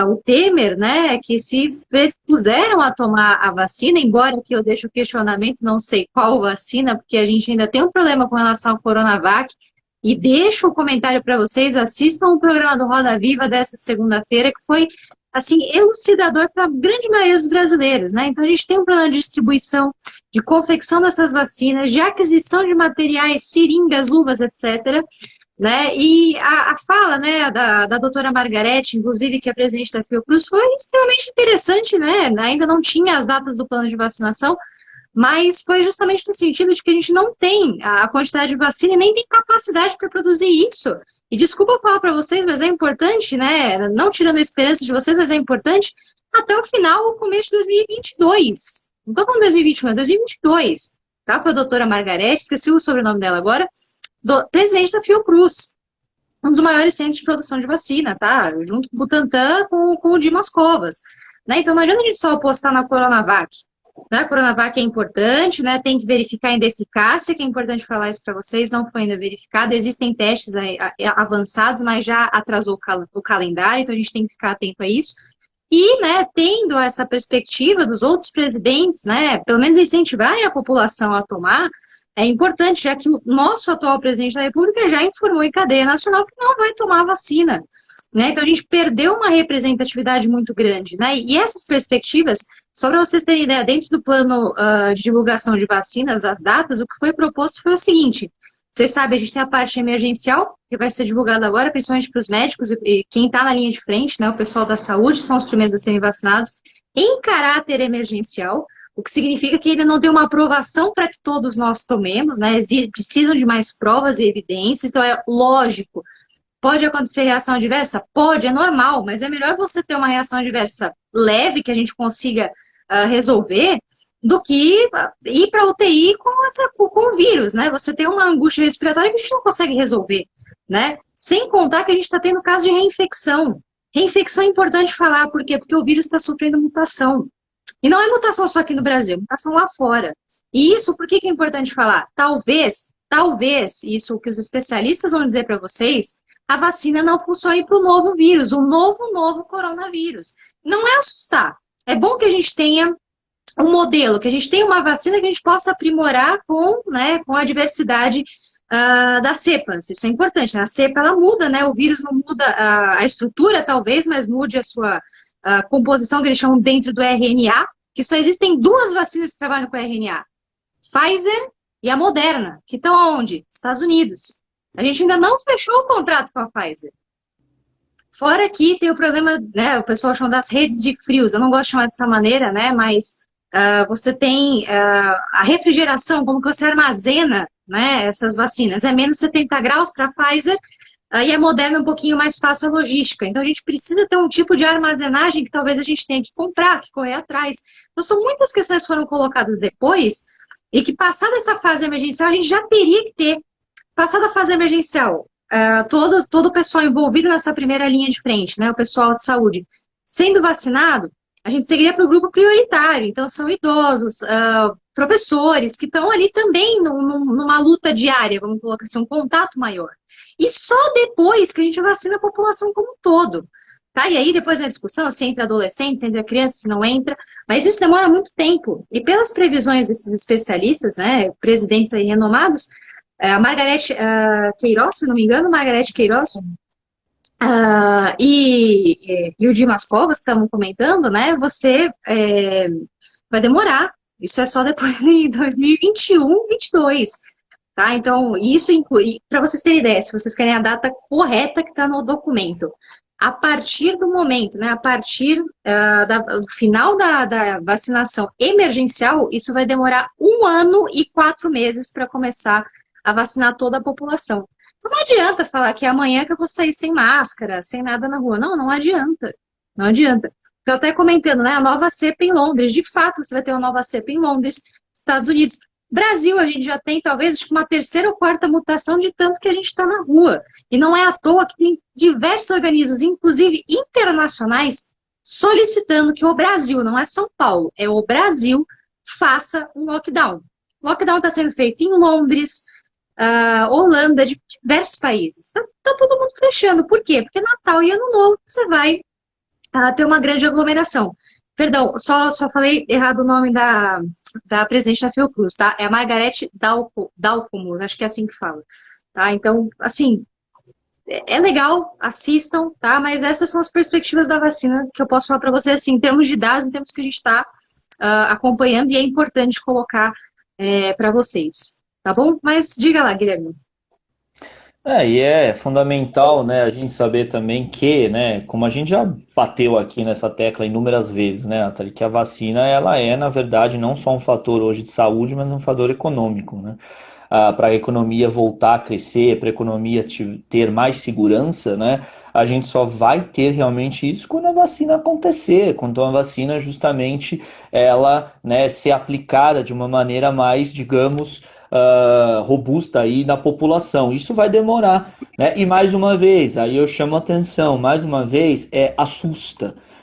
o Temer, né, que se predispuseram a tomar a vacina, embora que eu deixe o questionamento, não sei qual vacina, porque a gente ainda tem um problema com relação ao Coronavac, e deixo o comentário para vocês, assistam o programa do Roda Viva dessa segunda-feira, que foi, assim, elucidador para a grande maioria dos brasileiros, né? Então a gente tem um plano de distribuição, de confecção dessas vacinas, de aquisição de materiais, seringas, luvas, etc., né? E a fala, né, da doutora Margarete, inclusive, que é presidente da Fiocruz, foi extremamente interessante, né? Ainda não tinha as datas do plano de vacinação, mas foi justamente no sentido de que a gente não tem a quantidade de vacina e nem tem capacidade para produzir isso. E desculpa eu falar para vocês, mas é importante, né? Não tirando a esperança de vocês, mas é importante até o final, o começo de 2022. Não estou falando 2021, é 2022. Tá? Foi a doutora Margarete, esqueci o sobrenome dela agora, presidente da Fiocruz, um dos maiores centros de produção de vacina, tá? Junto com o Butantan, com o Dimas Covas. Né? Então não adianta a gente só apostar na Coronavac. Né? A Coronavac é importante, né? Tem que verificar ainda a eficácia, que é importante falar isso para vocês, não foi ainda verificado. Existem testes avançados, mas já atrasou o calendário, então a gente tem que ficar atento a isso. E, né, tendo essa perspectiva dos outros presidentes, né, pelo menos incentivarem a população a tomar, é importante, já que o nosso atual presidente da República já informou em cadeia nacional que não vai tomar vacina. Né? Então a gente perdeu uma representatividade muito grande. Né? E essas perspectivas, só para vocês terem ideia, dentro do plano de divulgação de vacinas, das datas, o que foi proposto foi o seguinte: vocês sabem, a gente tem a parte emergencial, que vai ser divulgada agora, principalmente para os médicos e quem está na linha de frente, né, o pessoal da saúde, são os primeiros a serem vacinados, em caráter emergencial, o que significa que ele não tem uma aprovação para que todos nós tomemos, né? Precisam de mais provas e evidências, então é lógico. Pode acontecer reação adversa? Pode, é normal, mas é melhor você ter uma reação adversa leve, que a gente consiga resolver, do que ir para a UTI com o vírus, né? Você tem uma angústia respiratória que a gente não consegue resolver, né? Sem contar que a gente está tendo caso de reinfecção. Reinfecção é importante falar, por quê? Porque o vírus está sofrendo mutação. E não é mutação só aqui no Brasil, é mutação lá fora. E isso, por que é importante falar? Talvez, isso que os especialistas vão dizer para vocês, a vacina não funcione para o novo vírus, o novo coronavírus. Não é assustar. É bom que a gente tenha um modelo, que a gente tenha uma vacina que a gente possa aprimorar com a diversidade das cepas. Isso é importante, né? A cepa, ela muda, né? O vírus não muda a estrutura, talvez, mas mude a sua composição, que eles chamam dentro do RNA, que só existem duas vacinas que trabalham com RNA. Pfizer e a Moderna, que estão aonde? Estados Unidos. A gente ainda não fechou o contrato com a Pfizer. Fora que tem o problema, né, o pessoal chama das redes de frios, eu não gosto de chamar dessa maneira, né, mas você tem a refrigeração, como que você armazena, né, essas vacinas. É menos 70 graus para a Pfizer e a Moderna um pouquinho mais fácil a logística. Então a gente precisa ter um tipo de armazenagem que talvez a gente tenha que comprar, que correr atrás. Então são muitas questões que foram colocadas depois e que passada essa fase emergencial a gente já teria que ter. Passada a fase emergencial, todo o pessoal envolvido nessa primeira linha de frente, né, o pessoal de saúde, sendo vacinado, a gente seguiria para o grupo prioritário. Então, são idosos, professores, que estão ali também numa luta diária, vamos colocar assim, um contato maior. E só depois que a gente vacina a população como um todo. Tá? E aí, depois na discussão, se entra adolescente, se entra criança, se não entra, mas isso demora muito tempo. E pelas previsões desses especialistas, né, presidentes aí renomados, a Margarete Queiroz, se não me engano, Margarete Queiroz e o Dimas Covas que estavam comentando, né? Você vai demorar. Isso é só depois em 2021, 2022. Tá? Então, isso inclui, para vocês terem ideia, se vocês querem a data correta que está no documento, a partir do momento, né? A partir do final da vacinação emergencial, isso vai demorar 1 ano e 4 meses para começar a vacinar toda a população. Então não adianta falar que é amanhã que eu vou sair sem máscara, sem nada na rua. Não, não adianta. Não adianta. Estou até comentando, né? A nova cepa em Londres. De fato, você vai ter uma nova cepa em Londres, Estados Unidos. Brasil, a gente já tem talvez uma terceira ou quarta mutação de tanto que a gente está na rua. E não é à toa que tem diversos organismos, inclusive internacionais, solicitando que o Brasil, não é São Paulo, é o Brasil, faça um lockdown. O lockdown está sendo feito em Londres, Holanda, de diversos países. Está todo mundo fechando. Por quê? Porque Natal e Ano Novo você vai ter uma grande aglomeração. Perdão, só falei errado o nome da presidente da Fiocruz, tá? É a Margarete Dalcomo, acho que é assim que fala. Tá? Então, assim, é legal, assistam, tá? Mas essas são as perspectivas da vacina que eu posso falar para vocês, assim, em termos de dados, em termos que a gente está acompanhando, e é importante colocar para vocês, tá bom? Mas diga lá, Guilherme. E é fundamental, né, a gente saber também que, né, como a gente já bateu aqui nessa tecla inúmeras vezes, né, Nathalie, que a vacina, ela é, na verdade, não só um fator hoje de saúde, mas um fator econômico, né? Para a economia voltar a crescer, para a economia ter mais segurança, né, a gente só vai ter realmente isso quando a vacina acontecer, quando a vacina justamente ela, né, ser aplicada de uma maneira mais, digamos, robusta aí na população. Isso vai demorar, né? E mais uma vez, aí eu chamo a atenção, mais uma vez,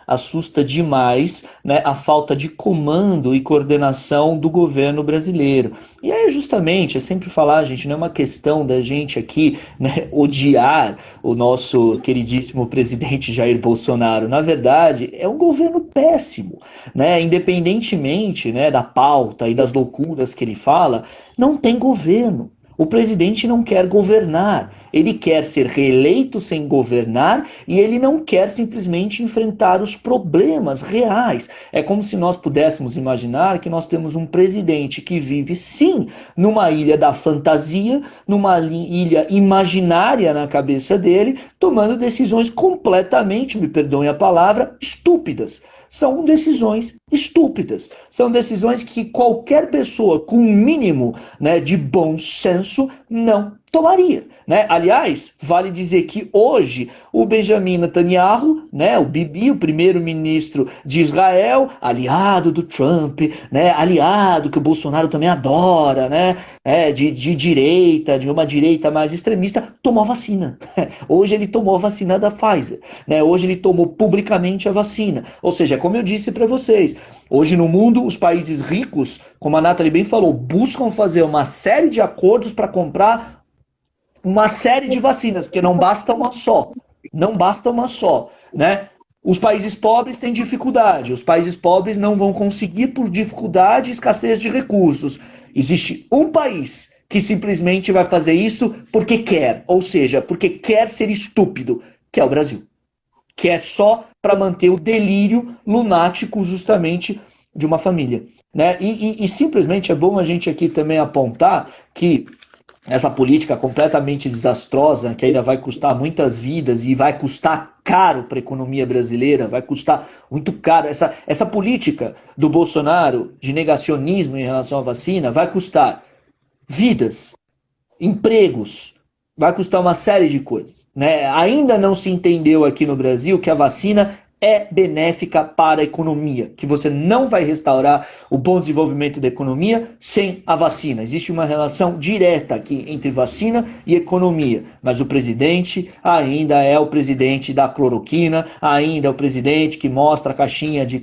assusta demais, né, a falta de comando e coordenação do governo brasileiro. E aí, justamente, é sempre falar, gente, não é uma questão da gente aqui, né, odiar o nosso queridíssimo presidente Jair Bolsonaro. Na verdade, é um governo péssimo, né? Independentemente, né, da pauta e das loucuras que ele fala, não tem governo. O presidente não quer governar, ele quer ser reeleito sem governar e ele não quer simplesmente enfrentar os problemas reais. É como se nós pudéssemos imaginar que nós temos um presidente que vive, sim, numa ilha da fantasia, numa ilha imaginária na cabeça dele, tomando decisões completamente, me perdoem a palavra, estúpidas. São decisões estúpidas. São decisões que qualquer pessoa com um mínimo, né, de bom senso não tomaria, né? Aliás, vale dizer que hoje o Benjamin Netanyahu, né, o Bibi, o primeiro-ministro de Israel, aliado do Trump, né, aliado que o Bolsonaro também adora, né, de direita, de uma direita mais extremista, tomou a vacina. Hoje ele tomou a vacina da Pfizer, né? Hoje ele tomou publicamente a vacina. Ou seja, como eu disse para vocês, hoje no mundo os países ricos, como a Nathalie bem falou, buscam fazer uma série de acordos para comprar uma série de vacinas, porque não basta uma só. Não basta uma só, né? Os países pobres têm dificuldade. Os países pobres não vão conseguir por dificuldade e escassez de recursos. Existe um país que simplesmente vai fazer isso porque quer, ou seja, porque quer ser estúpido, que é o Brasil. Que é só para manter o delírio lunático justamente de uma família, né? E simplesmente é bom a gente aqui também apontar que essa política completamente desastrosa, que ainda vai custar muitas vidas e vai custar caro para a economia brasileira, vai custar muito caro. Essa política do Bolsonaro de negacionismo em relação à vacina vai custar vidas, empregos, vai custar uma série de coisas, né? Ainda não se entendeu aqui no Brasil que a vacina é benéfica para a economia, que você não vai restaurar o bom desenvolvimento da economia sem a vacina. Existe uma relação direta aqui entre vacina e economia, mas o presidente ainda é o presidente da cloroquina, ainda é o presidente que mostra a caixinha de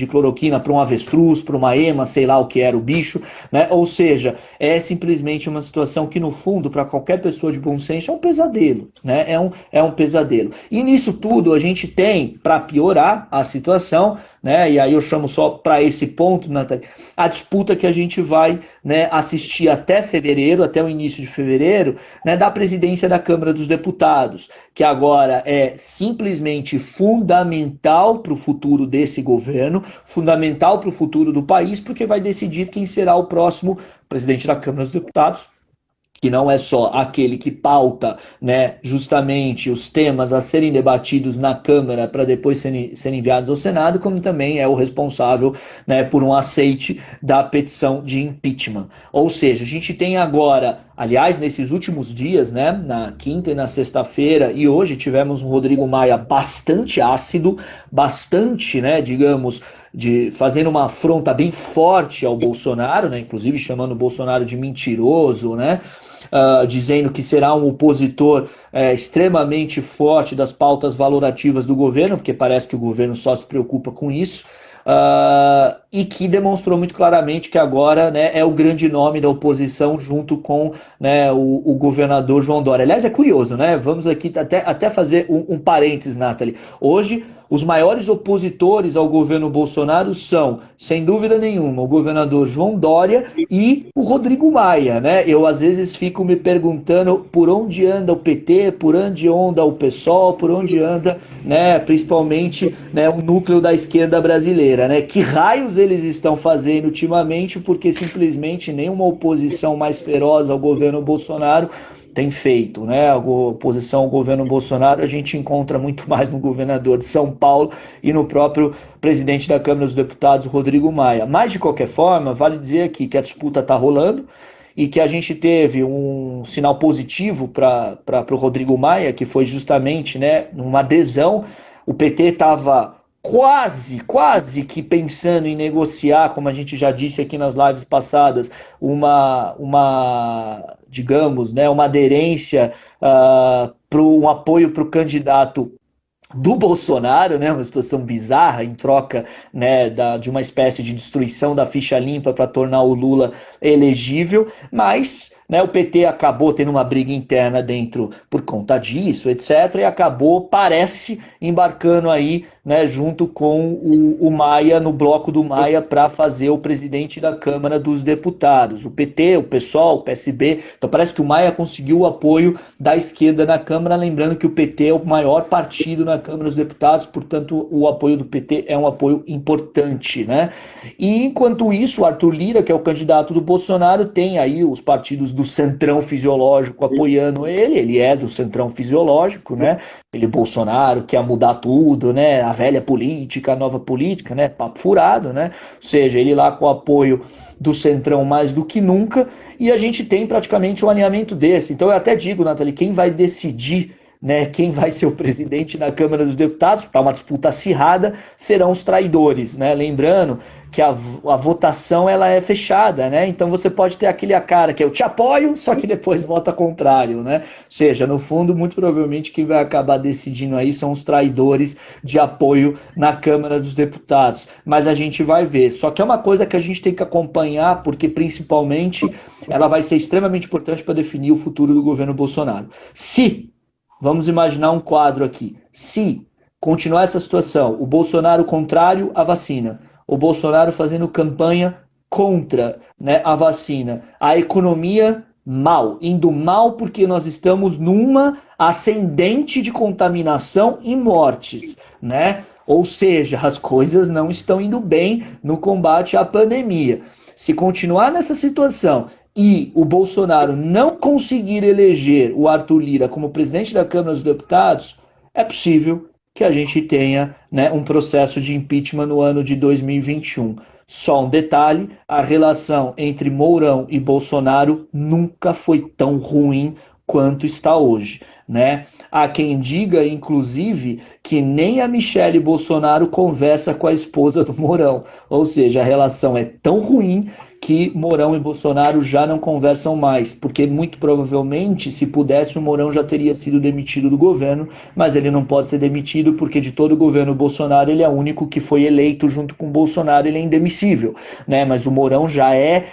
cloroquina para um avestruz, para uma ema, sei lá o que era o bicho, né? Ou seja, é simplesmente uma situação que no fundo, para qualquer pessoa de bom senso, é um pesadelo, né? É um pesadelo. E nisso tudo a gente tem, para piorar a situação, né? E aí eu chamo só para esse ponto, Nathalie, a disputa que a gente vai, né, assistir até fevereiro, até o início de fevereiro, né, da presidência da Câmara dos Deputados, que agora é simplesmente fundamental para o futuro desse governo, fundamental para o futuro do país, porque vai decidir quem será o próximo presidente da Câmara dos Deputados, que não é só aquele que pauta, né, justamente os temas a serem debatidos na Câmara para depois serem enviados ao Senado, como também é o responsável, né, por um aceite da petição de impeachment. Ou seja, a gente tem agora Aliás, nesses últimos dias, né, na quinta e na sexta-feira, e hoje tivemos um Rodrigo Maia bastante ácido, bastante, né, digamos, de fazendo uma afronta bem forte ao Bolsonaro, né, inclusive chamando o Bolsonaro de mentiroso, né, dizendo que será um opositor extremamente forte das pautas valorativas do governo, porque parece que o governo só se preocupa com isso. E que demonstrou muito claramente que agora, né, é o grande nome da oposição junto com, né, o governador João Dória. Aliás, é curioso, né? Vamos aqui até fazer um parênteses, Nathalie. Hoje, os maiores opositores ao governo Bolsonaro são, sem dúvida nenhuma, o governador João Dória e o Rodrigo Maia, né? Eu às vezes fico me perguntando por onde anda o PT, por onde anda o PSOL, por onde anda, né, principalmente, né, o núcleo da esquerda brasileira, né? Que raios eles estão fazendo ultimamente, porque simplesmente nenhuma oposição mais feroz ao governo Bolsonaro tem feito, né? A oposição ao governo Bolsonaro a gente encontra muito mais no governador de São Paulo e no próprio presidente da Câmara dos Deputados, Rodrigo Maia. Mas, de qualquer forma, vale dizer aqui que a disputa está rolando e que a gente teve um sinal positivo para o Rodrigo Maia, que foi justamente, né, uma adesão. O PT estava quase que pensando em negociar, como a gente já disse aqui nas lives passadas, digamos, né, uma aderência para um apoio para o candidato do Bolsonaro, né, uma situação bizarra em troca, né, de uma espécie de destruição da ficha limpa para tornar o Lula elegível, mas, né, o PT acabou tendo uma briga interna dentro por conta disso, etc, e acabou, parece, embarcando aí, né, junto com o Maia, no bloco do Maia, para fazer o presidente da Câmara dos Deputados. O PT, o PSOL, o PSB, então parece que o Maia conseguiu o apoio da esquerda na Câmara, lembrando que o PT é o maior partido na Câmara dos Deputados, portanto o apoio do PT é um apoio importante, né? E enquanto isso, o Arthur Lira, que é o candidato do Bolsonaro, tem aí os partidos do centrão fisiológico apoiando ele é do centrão fisiológico, né? Ele, Bolsonaro, quer mudar tudo, né? A velha política, a nova política, né? Papo furado, né? Ou seja, ele lá com o apoio do centrão mais do que nunca, e a gente tem praticamente um alinhamento desse. Então eu até digo, Nathalie, quem vai decidir, né, quem vai ser o presidente da Câmara dos Deputados, para uma disputa acirrada, serão os traidores, né? Lembrando que a votação ela é fechada, né? Então você pode ter aquele cara que eu te apoio, só que depois vota contrário, né? Ou seja, no fundo, muito provavelmente quem vai acabar decidindo aí são os traidores de apoio na Câmara dos Deputados. Mas a gente vai ver. Só que é uma coisa que a gente tem que acompanhar, porque principalmente ela vai ser extremamente importante para definir o futuro do governo Bolsonaro. Vamos imaginar um quadro aqui. Se continuar essa situação, o Bolsonaro contrário à vacina, o Bolsonaro fazendo campanha contra, né, a vacina, a economia indo mal porque nós estamos numa ascendente de contaminação e mortes, né? Ou seja, as coisas não estão indo bem no combate à pandemia. Se continuar nessa situação e o Bolsonaro não conseguir eleger o Arthur Lira como presidente da Câmara dos Deputados, é possível que a gente tenha, né, um processo de impeachment no ano de 2021. Só um detalhe, a relação entre Mourão e Bolsonaro nunca foi tão ruim quanto está hoje, né? Há quem diga, inclusive, que nem a Michele Bolsonaro conversa com a esposa do Mourão. Ou seja, a relação é tão ruim que Mourão e Bolsonaro já não conversam mais, porque muito provavelmente, se pudesse, o Mourão já teria sido demitido do governo, mas ele não pode ser demitido porque de todo o governo Bolsonaro ele é o único que foi eleito junto com o Bolsonaro, ele é indemissível, né? Mas o Mourão já é...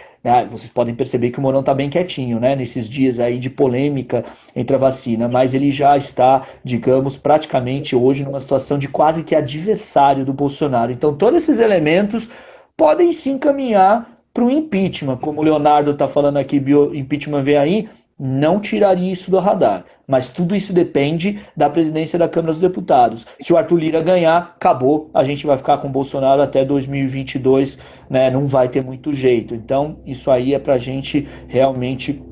vocês podem perceber que o Mourão está bem quietinho, né, nesses dias aí de polêmica entre a vacina, mas ele já está, digamos, praticamente hoje numa situação de quase que adversário do Bolsonaro. Então todos esses elementos podem sim caminhar para o impeachment, como o Leonardo está falando aqui, impeachment vem aí, não tiraria isso do radar. Mas tudo isso depende da presidência da Câmara dos Deputados. Se o Arthur Lira ganhar, acabou. A gente vai ficar com o Bolsonaro até 2022, né? Não vai ter muito jeito. Então, isso aí é para a gente realmente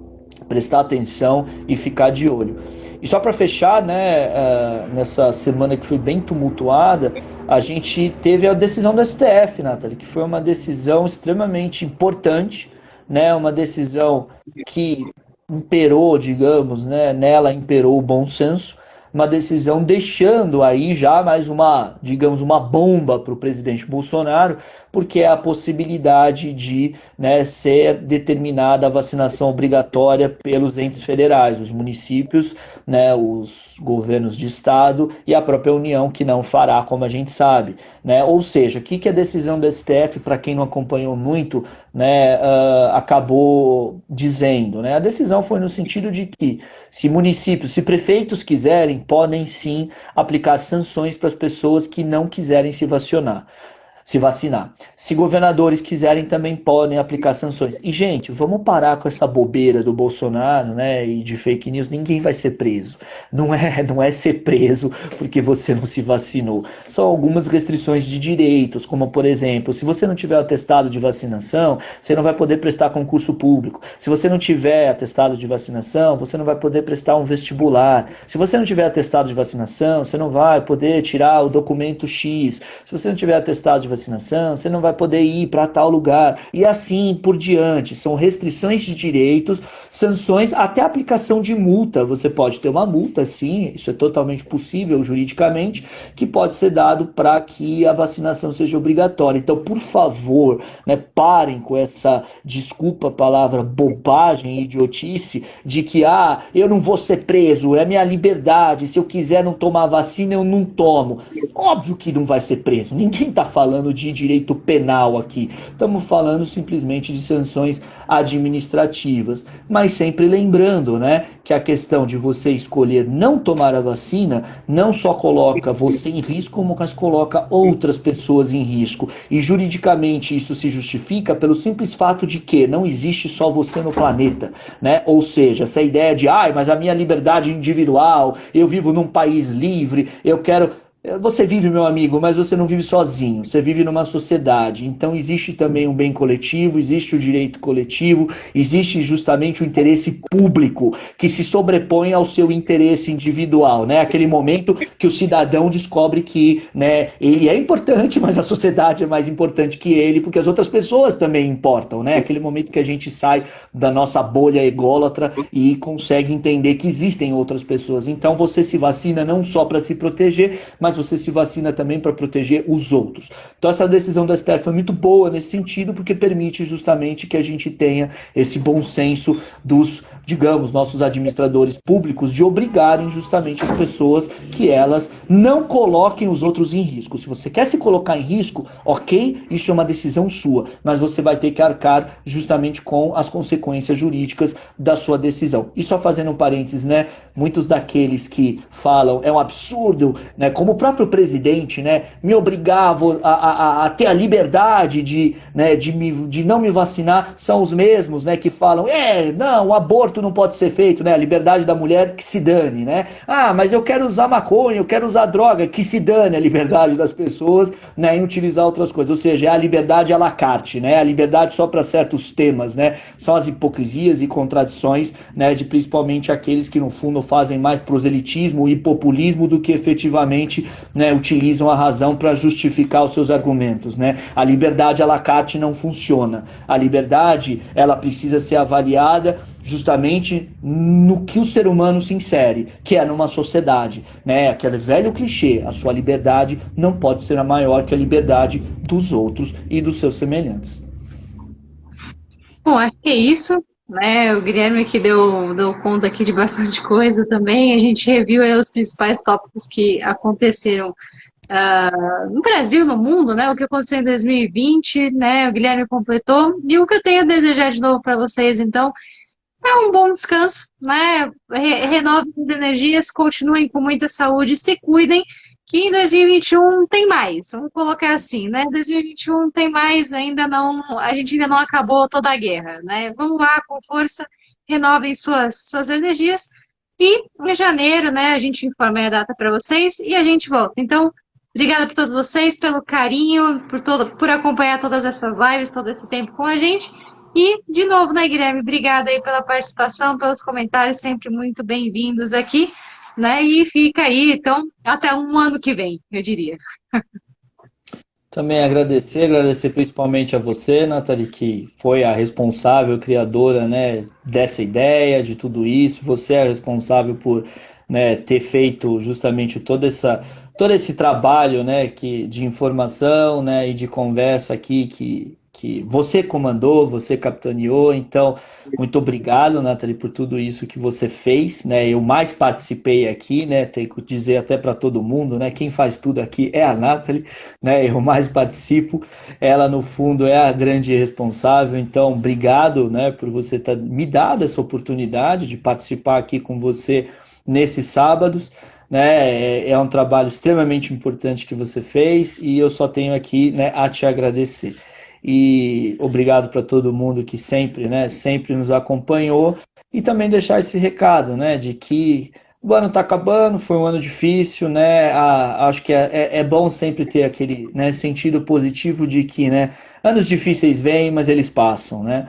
prestar atenção e ficar de olho. E só para fechar, né, nessa semana que foi bem tumultuada, a gente teve a decisão do STF, Nathalie, que foi uma decisão extremamente importante, né, uma decisão que imperou, digamos, né, nela imperou o bom senso, uma decisão deixando aí já mais uma, digamos, uma bomba para o presidente Bolsonaro, porque é a possibilidade de, né, ser determinada a vacinação obrigatória pelos entes federais, os municípios, né, os governos de estado e a própria União, que não fará, como a gente sabe. Né? Ou seja, o que, que a decisão do STF, para quem não acompanhou muito, né, acabou dizendo? Né? A decisão foi no sentido de que se municípios, se prefeitos quiserem, podem sim aplicar sanções para as pessoas que não quiserem se vacinar. Se governadores quiserem, também podem aplicar sanções. E, gente, vamos parar com essa bobeira do Bolsonaro, né, e de fake news. Ninguém vai ser preso. Não é ser preso porque você não se vacinou. São algumas restrições de direitos, como, por exemplo, se você não tiver atestado de vacinação, você não vai poder prestar concurso público. Se você não tiver atestado de vacinação, você não vai poder prestar um vestibular. Se você não tiver atestado de vacinação, você não vai poder tirar o documento X. Se você não tiver atestado de vacinação, você não vai poder ir para tal lugar. E assim por diante. São restrições de direitos, sanções, até aplicação de multa. Você pode ter uma multa, sim, isso é totalmente possível juridicamente, que pode ser dado para que a vacinação seja obrigatória. Então, por favor, né, parem com essa, desculpa a palavra, bobagem e idiotice, de que, eu não vou ser preso, é minha liberdade, se eu quiser não tomar vacina, eu não tomo. Óbvio que não vai ser preso, ninguém está falando de direito penal aqui, estamos falando simplesmente de sanções administrativas, mas sempre lembrando, né, que a questão de você escolher não tomar a vacina não só coloca você em risco, mas coloca outras pessoas em risco, e juridicamente isso se justifica pelo simples fato de que não existe só você no planeta, né? Ou seja, essa ideia de, mas a minha liberdade individual, eu vivo num país livre, eu quero... Você vive, meu amigo, mas você não vive sozinho, você vive numa sociedade, então existe também um bem coletivo, existe o direito coletivo, existe justamente o interesse público que se sobrepõe ao seu interesse individual, né? Aquele momento que o cidadão descobre que, né, ele é importante, mas a sociedade é mais importante que ele, porque as outras pessoas também importam, né? Aquele momento que a gente sai da nossa bolha ególatra e consegue entender que existem outras pessoas. Então você se vacina não só para se proteger, mas você se vacina também para proteger os outros. Então essa decisão da STF foi muito boa nesse sentido, porque permite justamente que a gente tenha esse bom senso dos, digamos, nossos administradores públicos de obrigarem justamente as pessoas que elas não coloquem os outros em risco. Se você quer se colocar em risco, ok, isso é uma decisão sua, mas você vai ter que arcar justamente com as consequências jurídicas da sua decisão. E só fazendo um parênteses, né, muitos daqueles que falam é um absurdo, né, como o próprio presidente, né, me obrigava a ter a liberdade de, né, de não me vacinar, são os mesmos, né, que falam, não, o aborto não pode ser feito, né, a liberdade da mulher que se dane, né, mas eu quero usar maconha, eu quero usar droga, que se dane a liberdade das pessoas, né, em utilizar outras coisas, ou seja, é a liberdade à la carte, né, a liberdade só para certos temas, né, são as hipocrisias e contradições, né, de principalmente aqueles que no fundo fazem mais proselitismo e populismo do que efetivamente, né, utilizam a razão para justificar os seus argumentos, né? A liberdade à la carte não funciona. A liberdade, ela precisa ser avaliada justamente no que o ser humano se insere, que é numa sociedade, né? Aquele velho clichê, a sua liberdade não pode ser a maior que a liberdade dos outros e dos seus semelhantes. Bom, acho que é isso, né? O Guilherme que deu conta aqui de bastante coisa também. A gente reviu aí os principais tópicos que aconteceram no Brasil, no mundo, né? O que aconteceu em 2020, né? O Guilherme completou. E o que eu tenho a desejar de novo para vocês, então, é um bom descanso, né? Renovem as energias, continuem com muita saúde, se cuidem, que em 2021 tem mais. Vamos colocar assim, né? 2021 tem mais, ainda não, a gente ainda não acabou toda a guerra, né? Vamos lá com força, renovem suas energias. E em janeiro, né, a gente informa a data para vocês e a gente volta. Então, obrigada por todos vocês, pelo carinho, por acompanhar todas essas lives, todo esse tempo com a gente. E, de novo, né, Guilherme? Obrigada aí pela participação, pelos comentários, sempre muito bem-vindos aqui, né? E fica aí, então, até um ano que vem, eu diria. Também agradecer principalmente a você, Nathalie, que foi a responsável, criadora, né, dessa ideia, de tudo isso. Você é a responsável por, né, ter feito justamente todo esse trabalho, né, de informação, né, e de conversa aqui que você comandou, você capitaneou. Então, muito obrigado, Nathalie, por tudo isso que você fez, né? Eu mais participei aqui, né? Tenho que dizer até para todo mundo, né? Quem faz tudo aqui é a Nathalie, né? Eu mais participo. Ela, no fundo, é a grande responsável. Então, obrigado, né, por você ter me dado essa oportunidade de participar aqui com você nesses sábados. Né? É um trabalho extremamente importante que você fez e eu só tenho aqui, né, a te agradecer. E obrigado para todo mundo que sempre, né, sempre nos acompanhou e também deixar esse recado, né, de que o ano está acabando, foi um ano difícil, né? Acho que é bom sempre ter aquele, né, sentido positivo de que, né, anos difíceis vêm, mas eles passam, né?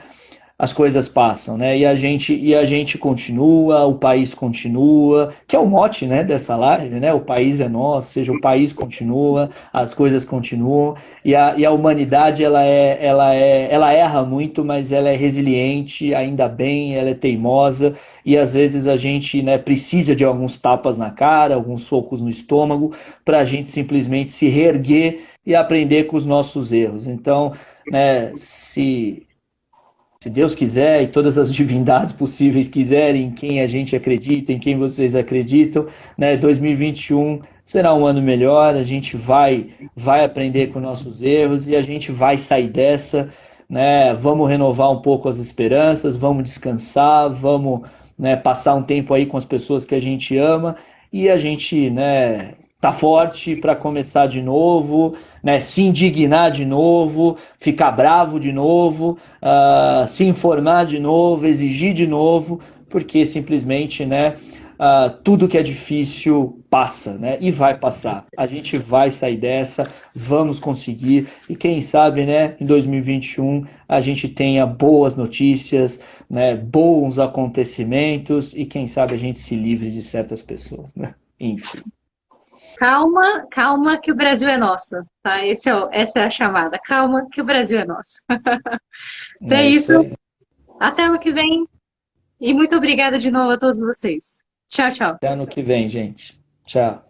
As coisas passam, né? E a gente continua, o país continua, que é o mote, né, dessa live, né? O país é nosso, ou seja, o país continua, as coisas continuam e a humanidade ela erra muito, mas ela é resiliente, ainda bem, ela é teimosa e às vezes a gente, né, precisa de alguns tapas na cara, alguns socos no estômago para a gente simplesmente se reerguer e aprender com os nossos erros. Então, né, se Deus quiser e todas as divindades possíveis quiserem, em quem a gente acredita, em quem vocês acreditam, né, 2021 será um ano melhor, a gente vai aprender com nossos erros e a gente vai sair dessa, né? Vamos renovar um pouco as esperanças, vamos descansar, vamos, né, passar um tempo aí com as pessoas que a gente ama e a gente, né, tá forte para começar de novo, né, se indignar de novo, ficar bravo de novo, se informar de novo, exigir de novo, porque simplesmente, né, tudo que é difícil passa, né, e vai passar. A gente vai sair dessa, vamos conseguir, e quem sabe, né, em 2021 a gente tenha boas notícias, né, bons acontecimentos, e quem sabe a gente se livre de certas pessoas, né? Enfim. Calma, calma que o Brasil é nosso, tá? Essa é a chamada. Calma que o Brasil é nosso. Então é É isso. isso aí. Até ano que vem. E muito obrigada de novo a todos vocês. Tchau, tchau. Até ano que vem, gente. Tchau.